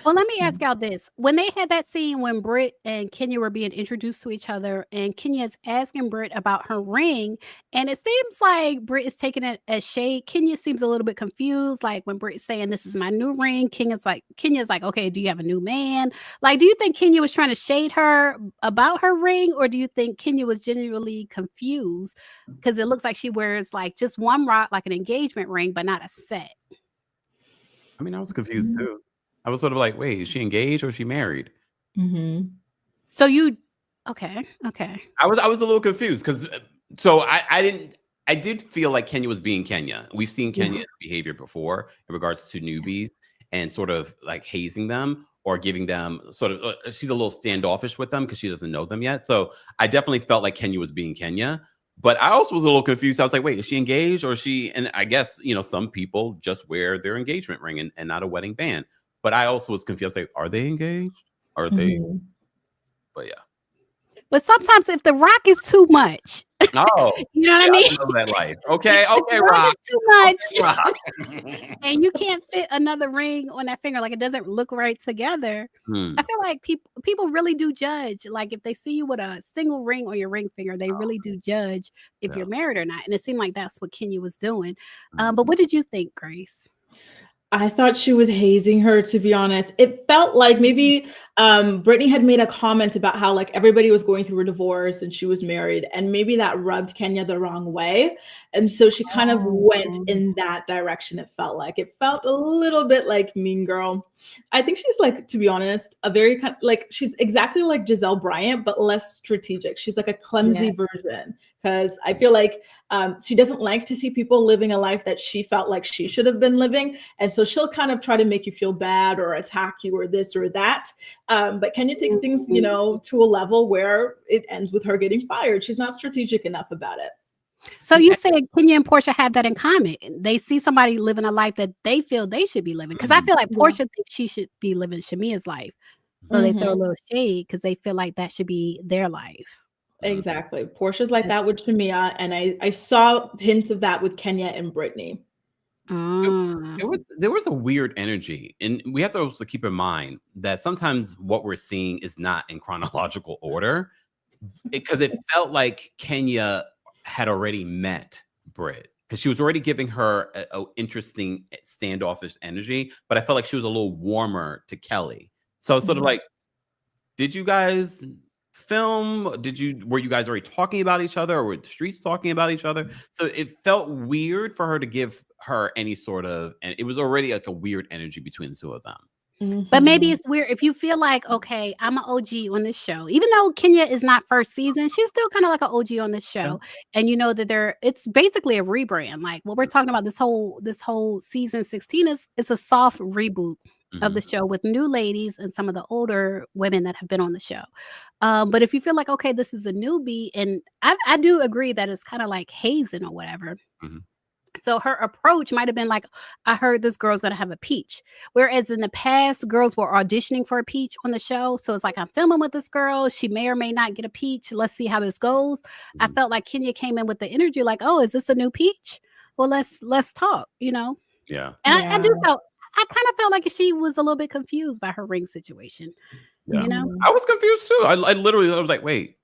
well, let me ask y'all this. When they had that scene when Britt and Kenya were being introduced to each other, and Kenya's asking Britt about her ring, and it seems like Britt is taking it as shade. Kenya seems a little bit confused. Like when Britt's saying, this is my new ring, Kenya's like, okay, do you have a new man? Like, do you think Kenya was trying to shade her about her ring? Or do you think Kenya was genuinely confused? Because it looks like she wears like just one rock, like an engagement ring, but not a set. I mean, I was confused too. I was sort of like, wait, is she engaged or is she married? So okay. I was a little confused because I did feel like Kenya was being Kenya. We've seen Kenya's behavior before in regards to newbies and sort of like hazing them or giving them sort of, she's a little standoffish with them because she doesn't know them yet. So I definitely felt like Kenya was being Kenya. But I also was a little confused. I was like, wait, is she engaged or is she? And I guess, some people just wear their engagement ring and not a wedding band. But I also was confused. I was like, are they engaged? Are they? But yeah. But sometimes if the rock is too much, you know what I mean? I know that life. Okay, rock. Too much, rock. And you can't fit another ring on that finger. Like it doesn't look right together. I feel like people really do judge. Like if they see you with a single ring on your ring finger, they really do judge if you're married or not. And it seemed like that's what Kenya was doing. But what did you think, Grace? I thought she was hazing her, to be honest. It felt like maybe Brittany had made a comment about how like everybody was going through a divorce and she was married, and maybe that rubbed Kenya the wrong way. And so she kind of went in that direction. It felt a little bit like Mean Girl. I think she's like, to be honest, a very kind like she's exactly like Giselle Bryant, but less strategic. She's like a clumsy version, because I feel like she doesn't like to see people living a life that she felt like she should have been living. And so she'll kind of try to make you feel bad or attack you or this or that. But Kenya takes things, to a level where it ends with her getting fired. She's not strategic enough about it. So you said Kenya and Porsha have that in common. They see somebody living a life that they feel they should be living. Because I feel like Porsha thinks she should be living Shamea's life. So they throw a little shade because they feel like that should be their life. Exactly. Porsha's like that with Shamea, and I saw hints of that with Kenya and Brittany. There was a weird energy, and we have to also keep in mind that sometimes what we're seeing is not in chronological order, because it felt like Kenya had already met Britt, because she was already giving her a interesting standoffish energy, but I felt like she was a little warmer to Kelly. So sort of like, did you guys film? Were you guys already talking about each other, or were the streets talking about each other? So it felt weird for her to give her any sort of, and it was already like a weird energy between the two of them. But maybe it's weird if you feel like, okay, I'm an OG on this show. Even though Kenya is not first season, she's still kind of like an OG on this show. And you know that it's basically a rebrand. Like what we're talking about this whole season 16 it's a soft reboot of the show with new ladies and some of the older women that have been on the show. But if you feel like, okay, this is a newbie, and I do agree that it's kind of like hazing or whatever. So her approach might have been like, I heard this girl's going to have a peach. Whereas in the past, girls were auditioning for a peach on the show. So it's like, I'm filming with this girl. She may or may not get a peach. Let's see how this goes. I felt like Kenya came in with the energy like, oh, is this a new peach? Well, let's talk, you know? Yeah. And I kind of felt like she was a little bit confused by her ring situation. Yeah. You know? I was confused too. I literally was like, wait.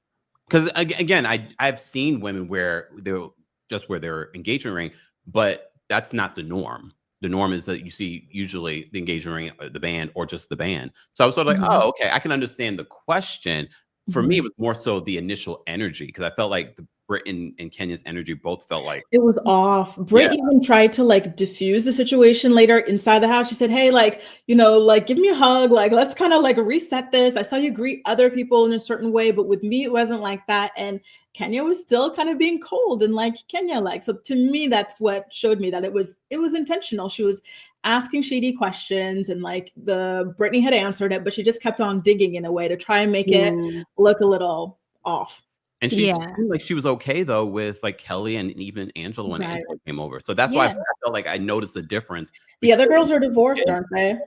Because again, I've seen women where they're just wear their engagement ring, but that's not the norm. The norm is that you see usually the engagement ring, the band, or just the band. So I was sort of like, oh, okay, I can understand the question. For me, it was more so the initial energy, because I felt like the Britt and Kenya's energy both felt like it was off. Britt even tried to like diffuse the situation later inside the house. She said, hey, like, you know, like give me a hug, like let's kind of like reset this. I saw you greet other people in a certain way, but with me it wasn't like that. And Kenya was still kind of being cold and like Kenya like. So to me, that's what showed me that it was intentional. She was asking shady questions, and like Brittany had answered it, but she just kept on digging in a way to try and make it look a little off. And she seemed like she was okay though with like Kelly and even Angela when Angela came over. So that's why I felt like I noticed the difference. The other girls are divorced, aren't they?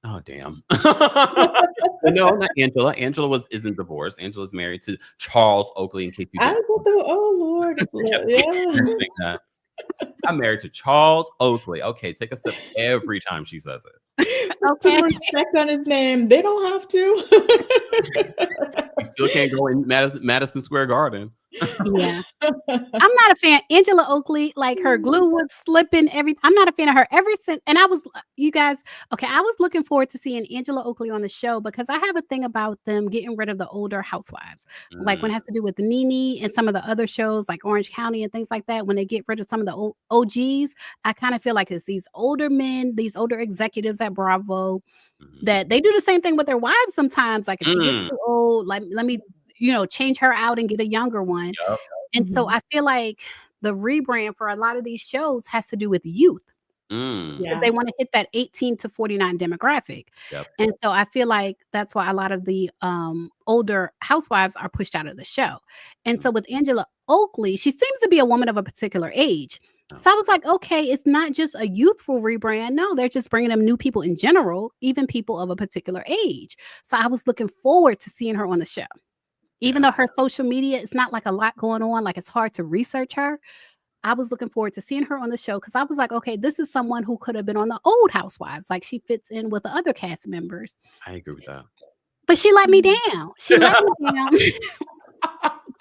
Oh damn! No, not Angela. Angela isn't divorced. Angela's married to Charles Oakley. In case you didn't. Oh Lord, yeah. I'm married to Charles Oakley. Okay, take a sip every time she says it. Okay. Respect on his name. They don't have to. You still can't go in Madison Square Garden. Yeah. I'm not a fan. Angela Oakley, like her glue was slipping. I'm not a fan of her ever since. And I was looking forward to seeing Angela Oakley on the show, because I have a thing about them getting rid of the older housewives. Like when it has to do with Nene and some of the other shows like Orange County and things like that, when they get rid of some of the OGs, I kind of feel like it's these older men, these older executives at Bravo, that they do the same thing with their wives sometimes. Like if she gets too old, like let me change her out and get a younger one. Yep. And so I feel like the rebrand for a lot of these shows has to do with youth. Because they want to hit that 18 to 49 demographic. Yep. And so I feel like that's why a lot of the older housewives are pushed out of the show. And so with Angela Oakley, she seems to be a woman of a particular age. So I was like, okay, it's not just a youthful rebrand. No, they're just bringing them new people in general, even people of a particular age. So I was looking forward to seeing her on the show. Even though her social media is not like a lot going on, like it's hard to research her, I was looking forward to seeing her on the show, because I was like, okay, this is someone who could have been on the old Housewives. Like she fits in with the other cast members. I agree with that. But she let me down. She let me down.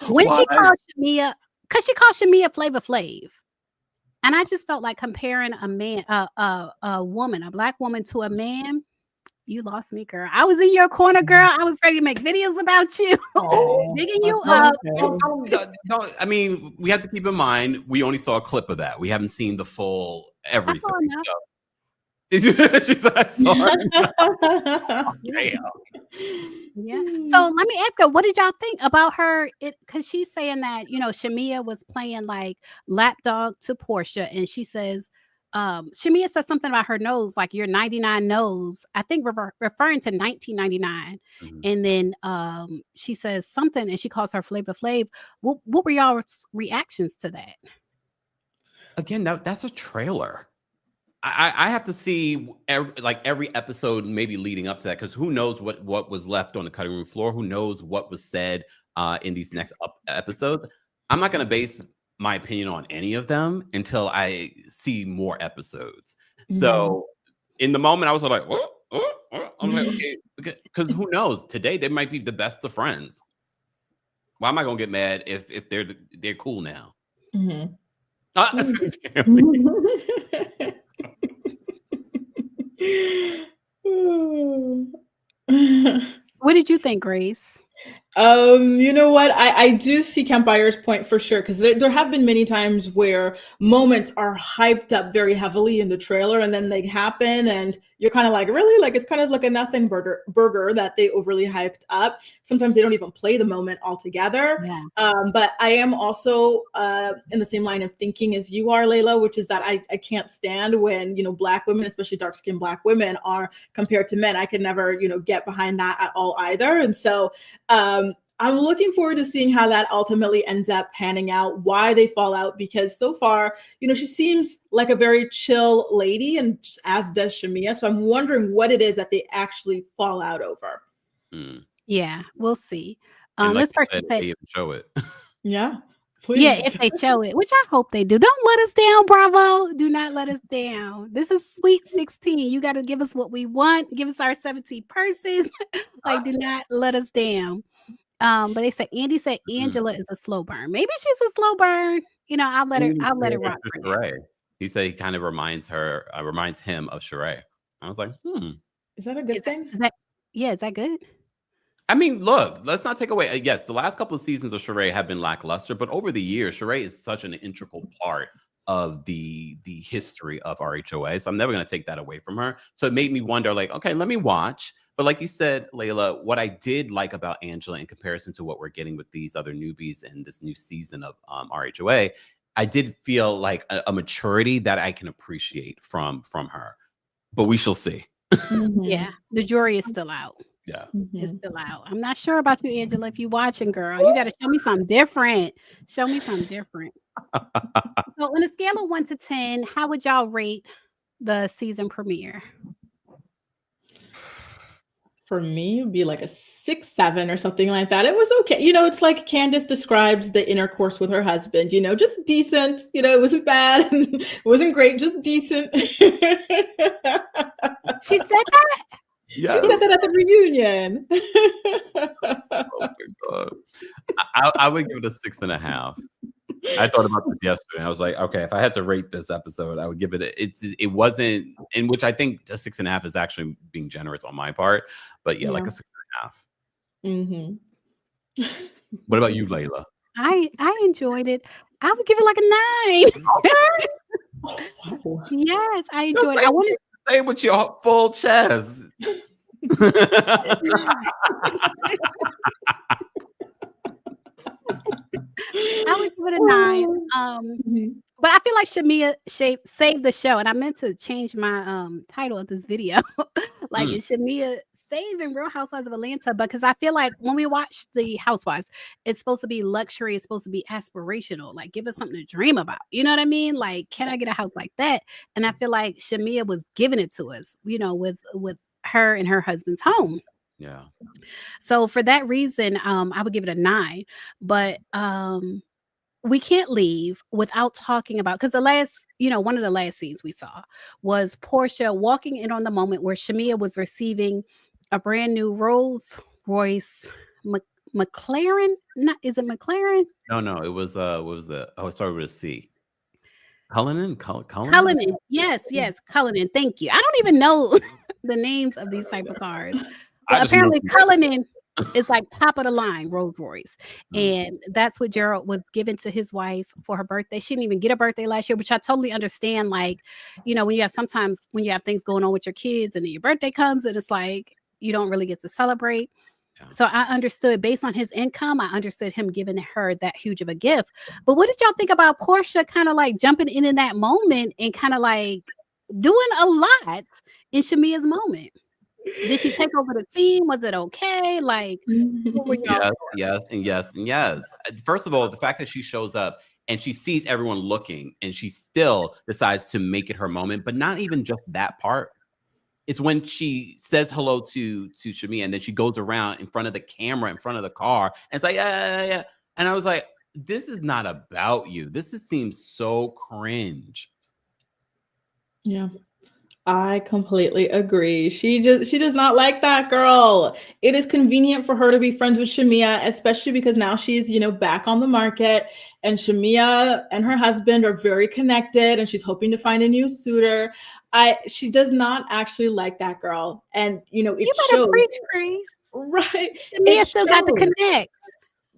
When she called Shamea, because she called Shamea Flavor Flav. And I just felt like comparing a man, a woman, a Black woman to a man. You lost me, girl. I was in your corner, girl. I was ready to make videos about you, digging you up. I mean, we have to keep in mind, we only saw a clip of that. We haven't seen the full everything. Did you? She said, I saw it. Damn. Yeah. So let me ask her, what did y'all think about her? Because she's saying that, Shamea was playing like lapdog to Porsha, and she says Shamea said something about her nose, like your 99 nose, I think referring to 1999. And then she says something and she calls her Flavor Flav. What were y'all's reactions to that? Again, that's a trailer. I have to see every episode maybe leading up to that, because who knows what was left on the cutting room floor? Who knows what was said in these next episodes? I'm not going to base my opinion on any of them until I see more episodes. So in the moment, I was like, what? I'm like, okay, because who knows? Today they might be the best of friends. Why am I going to get mad if they're cool now? What did you think, Grace? You know what? I do see Kempire's point for sure, because there have been many times where moments are hyped up very heavily in the trailer and then they happen and you're kind of like, really? Like, it's kind of like a nothing burger that they overly hyped up. Sometimes they don't even play the moment altogether. Yeah. But I am also in the same line of thinking as you are, Layla, which is that I can't stand when, Black women, especially dark-skinned Black women, are compared to men. I could never, get behind that at all either. And so I'm looking forward to seeing how that ultimately ends up panning out, why they fall out, because so far, she seems like a very chill lady, and as does Shamea. So I'm wondering what it is that they actually fall out over. Yeah, we'll see. This person said, they show it. Yeah. Please. Yeah, if they show it, which I hope they do. Don't let us down, Bravo. Do not let us down. This is Sweet 16. You got to give us what we want. Give us our 17 persons. Like, do not let us down. But they said Andy said Angela is a slow burn. Maybe she's a slow burn. I'll let it rock. He said he kind of reminds him of Sheree. I was like, Is that a good thing? Is that good? I mean, look, let's not take away. Yes, the last couple of seasons of Sheree have been lackluster, but over the years, Sheree is such an integral part of the history of RHOA. So I'm never going to take that away from her. So it made me wonder, like, okay, let me watch. But like you said, Layla, what I did like about Angela in comparison to what we're getting with these other newbies in this new season of RHOA, I did feel like a maturity that I can appreciate from her. But we shall see. Yeah, the jury is still out. Yeah, it's still out. I'm not sure about you, Angela. If you're watching, girl, you got to show me something different. So on a scale of 1 to 10, how would y'all rate the season premiere? For me, it would be like a 6, 7 or something like that. It was okay. It's like Candace describes the intercourse with her husband, just decent. It wasn't bad. It wasn't great, just decent. She said that? Yeah. She said that at the reunion. Oh my God. I would give it a 6.5. I thought about this yesterday. I was like, okay, if I had to rate this episode, I would give it. It wasn't, in which I think a 6.5 is actually being generous on my part. But yeah, like a 6.5. What about you, Layla? I enjoyed it. I would give it like a 9. Wow. Yes, I enjoyed it. I wanted to say it with your full chest. I would give it a 9. But I feel like Shamea saved the show, and I meant to change my title of this video. Like, is Shamea saving Real Housewives of Atlanta? Because I feel like when we watch the Housewives, it's supposed to be luxury, it's supposed to be aspirational, like give us something to dream about. You know what I mean? Like, can I get a house like that? And I feel like Shamea was giving it to us, with her and her husband's home. Yeah. So for that reason, I would give it a 9. But we can't leave without talking about, because one of the last scenes we saw was Porsha walking in on the moment where Shamea was receiving a brand new Rolls Royce McLaren. Is it McLaren? No, it was what was it? Oh, sorry, with a C. Cullinan? Yes, Cullinan. Thank you. I don't even know the names of these type of cars. But apparently Cullinan is like top of the line Rolls Royce. And that's what Gerald was given to his wife for her birthday. She didn't even get a birthday last year, which I totally understand. Like, when you have things going on with your kids and then your birthday comes and it's like, you don't really get to celebrate. So I understood based on his income, I understood him giving her that huge of a gift. But what did y'all think about Porsha kind of like jumping in that moment and kind of like doing a lot in Shamea's moment? Did she take over the team? Was it okay? Like, what were y'all? Yes, and yes, and yes. First of all, the fact that she shows up and she sees everyone looking and she still decides to make it her moment, but not even just that part. It's when she says hello to Shamea and then she goes around in front of the camera, in front of the car, and it's like, yeah. And I was like, this is not about you. This seems so cringe. Yeah. I completely agree. She does not like that girl. It is convenient for her to be friends with Shamea, especially because now she's, back on the market, and Shamea and her husband are very connected and she's hoping to find a new suitor. She does not actually like that girl. And it You better shows. preach, Grace. Right. Shamea still got to connect.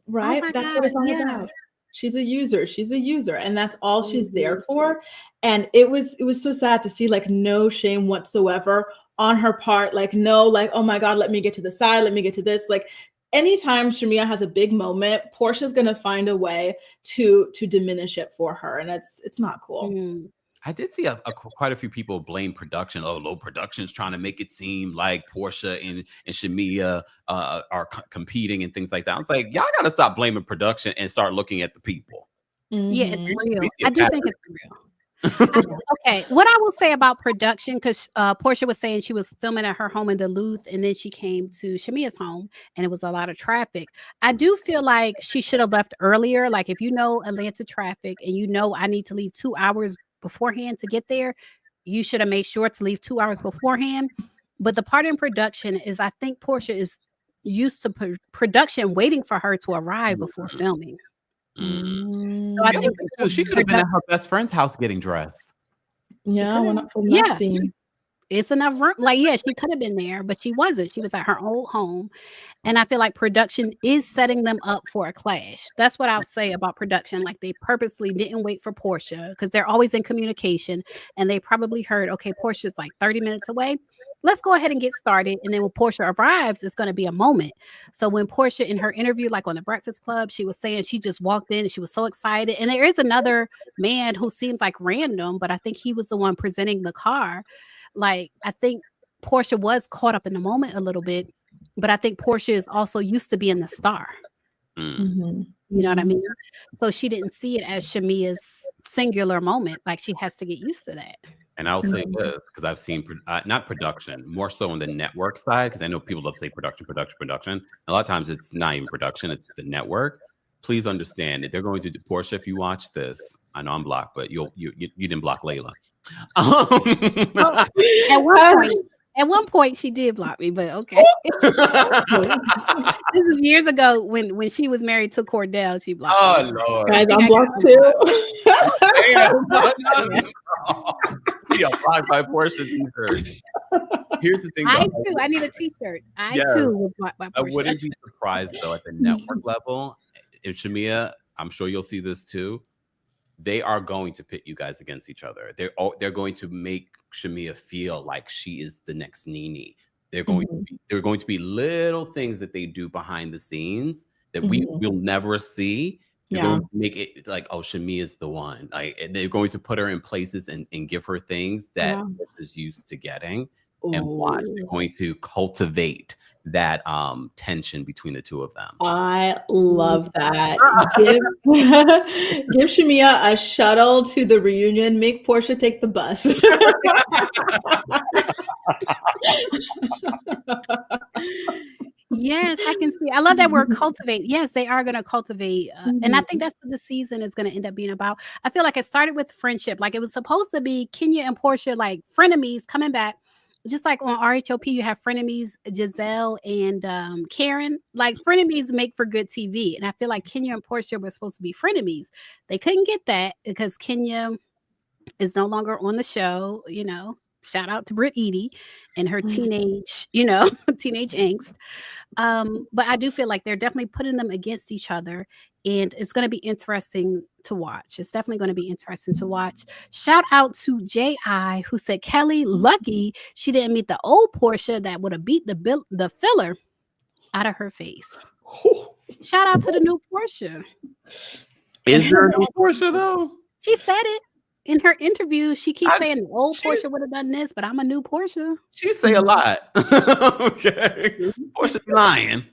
Right. Oh That's God, what it's all about. She's a user, and that's all she's there for. And it was so sad to see like no shame whatsoever on her part. Like, no, like, oh my God, let me get to the side. Let me get to this. Like, anytime Shamea has a big moment, Portia's going to find a way to diminish it for her. And it's not cool. I did see quite a few people blame production. Oh, low production's trying to make it seem like Porsha and Shamea are competing and things like that. I was like, y'all got to stop blaming production and start looking at the people. Yeah, it's real. I do think it's real. Okay, what I will say about production, because Porsha was saying she was filming at her home in Duluth, and then she came to Shamea's home, and it was a lot of traffic. I do feel like she should have left earlier. Like, if you know Atlanta traffic and I need to leave 2 hours beforehand to get there, you should have made sure to leave 2 hours beforehand. But the part in production is, I think Porsha is used to production waiting for her to arrive before filming. So I think she could have been at her best friend's house getting dressed. Yeah, why not film that scene? It's enough room. Like, yeah, she could have been there, but she wasn't. She was at her old home. And I feel like production is setting them up for a clash. That's what I'll say about production. Like, they purposely didn't wait for Porsha because they're always in communication. And they probably heard, okay, Portia's like 30 minutes away. Let's go ahead and get started. And then when Porsha arrives, it's going to be a moment. So when Porsha, in her interview, like on the Breakfast Club, she was saying she just walked in and she was so excited. And there is another man who seems like random, but I think he was the one presenting the car. Like, I think Porsha was caught up in the moment a little bit, but I think Porsha is also used to being the star. You know what I mean? So she didn't see it as Shamea's singular moment. Like, she has to get used to that. And I'll say this, because I've seen not production, more so on the network side, because I know people love to say production. A lot of times it's not even production, it's the network. Please understand that they're going to do, Porsha, if you watch this, I know I'm blocked, but you didn't block Layla. At one point she did block me, but okay. This was years ago when she was married to Cordell. She blocked me. Lord. Guys, I'm blocked too. Yeah, blocked by Porsha t-shirt. Here's the thing. I too. I need a t-shirt. I too was blocked by Porsha. I wouldn't be surprised though at the network level. And Shamea, I'm sure you'll see this too. They are going to pit you guys against each other. They're going to make Shamea feel like she is the next Nene. There are going to be little things that they do behind the scenes that we will never see. They're going to make it like, oh, Shamea is the one. Like, and they're going to put her in places and give her things that she's used to getting. And watch, they're going to cultivate that tension between the two of them. I love that. Give Shamea a shuttle to the reunion. Make Porsha take the bus. Yes, I can see. I love that word cultivate. Yes, they are going to cultivate. And I think that's what the season is going to end up being about. I feel like it started with friendship. Like, it was supposed to be Kenya and Porsha, like frenemies coming back. Just like on RHOP, you have frenemies, Giselle and Karen. Like, frenemies make for good TV. And I feel like Kenya and Porsha were supposed to be frenemies. They couldn't get that because Kenya is no longer on the show, Shout out to Britt Edie and her teenage, teenage angst. But I do feel like they're definitely putting them against each other. And it's going to be interesting to watch. It's definitely going to be interesting to watch. Shout out to J.I. who said, Kelly, lucky she didn't meet the old Porsha that would have beat the filler. out of her face. Shout out to the new Porsha. Is there a new Porsha though? She said it in her interview. She keeps saying the old Porsha would have done this, but I'm a new Porsha. She say a lot. Okay. Porsha lying.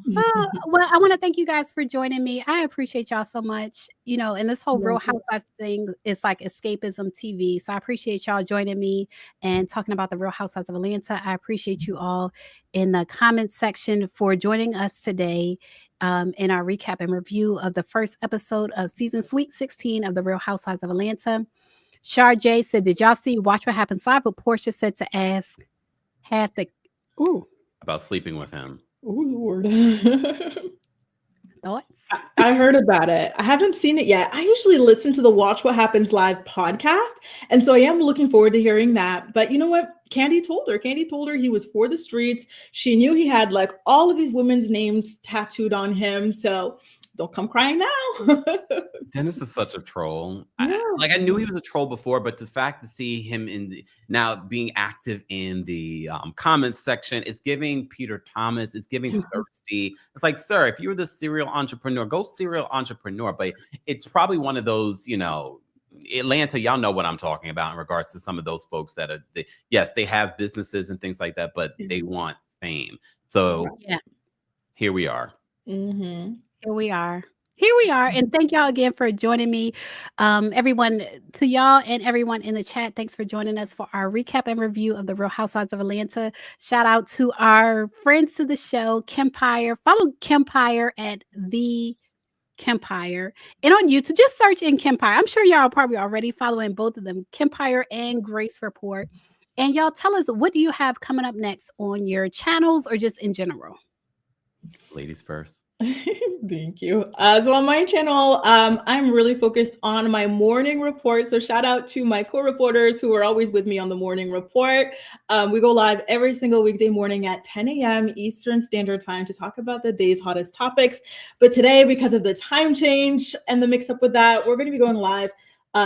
Well, I want to thank you guys for joining me. I appreciate y'all so much. You know, and this whole Real Housewives thing is like escapism TV. So I appreciate y'all joining me and talking about the Real Housewives of Atlanta. I appreciate you all in the comment section for joining us today in our recap and review of the first episode of season Sweet 16 of the Real Housewives of Atlanta. Char J said, did y'all see Watch What Happens Live? But Porsha said to ask half the about sleeping with him. Oh, Lord. Thoughts? I heard about it. I haven't seen it yet. I usually listen to the Watch What Happens Live podcast. And so I am looking forward to hearing that. But you know what? Candy told her he was for the streets. She knew he had like all of these women's names tattooed on him. So don't come crying now. Dennis is such a troll. Yeah. I knew he was a troll before, but the fact to see him now being active in the comments section, it's giving Peter Thomas, it's giving thirsty. It's like, sir, if you were the serial entrepreneur, go serial entrepreneur. But it's probably one of those, you know, Atlanta, y'all know what I'm talking about in regards to some of those folks that are, yes, they have businesses and things like that, but they want fame. So here we are. Mm-hmm. Here we are. And thank y'all again for joining me. Everyone, to y'all and everyone in the chat, thanks for joining us for our recap and review of the Real Housewives of Atlanta. Shout out to our friends to the show, Kempire. Follow Kempire at the Kempire. And on YouTube, just search in Kempire. I'm sure y'all are probably already following both of them, Kempire and Grace Report. And y'all tell us, what do you have coming up next on your channels or just in general? Ladies first. Thank you. So on my channel, I'm really focused on my morning report. So shout out to my co-reporters who are always with me on the morning report. We go live every single weekday morning at 10 a.m. Eastern Standard Time to talk about the day's hottest topics. But today, because of the time change and the mix up with that, we're going to be going live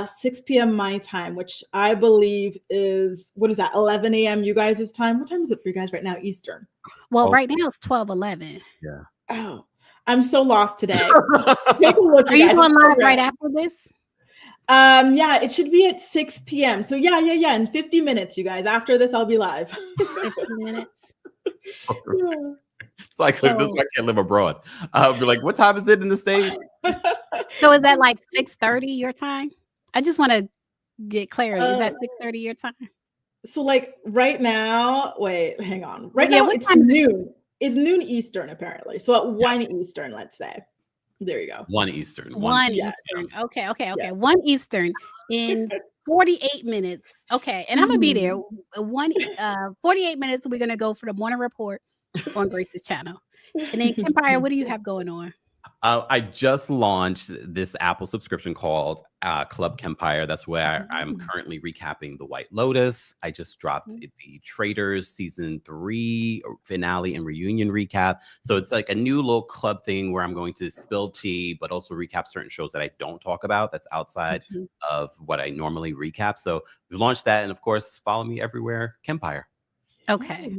6 p.m. my time, which I believe is, 11 a.m. you guys' time? What time is it for you guys right now, Eastern? Well, right now it's 12:11. Yeah. Oh, I'm so lost today. Take a look. Are you going live right after this? Yeah, it should be at 6 p.m. So yeah. In 50 minutes, you guys. After this, I'll be live. 50 minutes. So I can't live abroad. I'll be like, what time is it in the States? So is that like 6:30 your time? I just want to get clarity. Is that 6:30 your time? So like right now, wait, hang on. Right now it's noon. It's noon Eastern, apparently. So at 1 Eastern, let's say. There you go. 1 Eastern. 1 Eastern. Okay. Yeah. 1 Eastern in 48 minutes. Okay. And I'm going to be there. 48 minutes. We're going to go for the morning report on Grace's channel. And then Kempire, what do you have going on? I just launched this Apple subscription called Club Kempire. That's where I'm currently recapping The White Lotus. I just dropped the Traitors season 3 finale and reunion recap. So it's like a new little club thing where I'm going to spill tea, but also recap certain shows that I don't talk about that's outside of what I normally recap. So we've launched that. And of course, follow me everywhere, Kempire. Okay.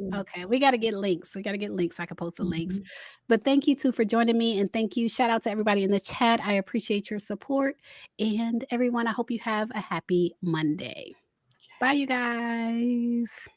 We got to get links. I can post the links. But thank you too for joining me. And thank you. Shout out to everybody in the chat. I appreciate your support. And everyone, I hope you have a happy Monday. Bye, you guys.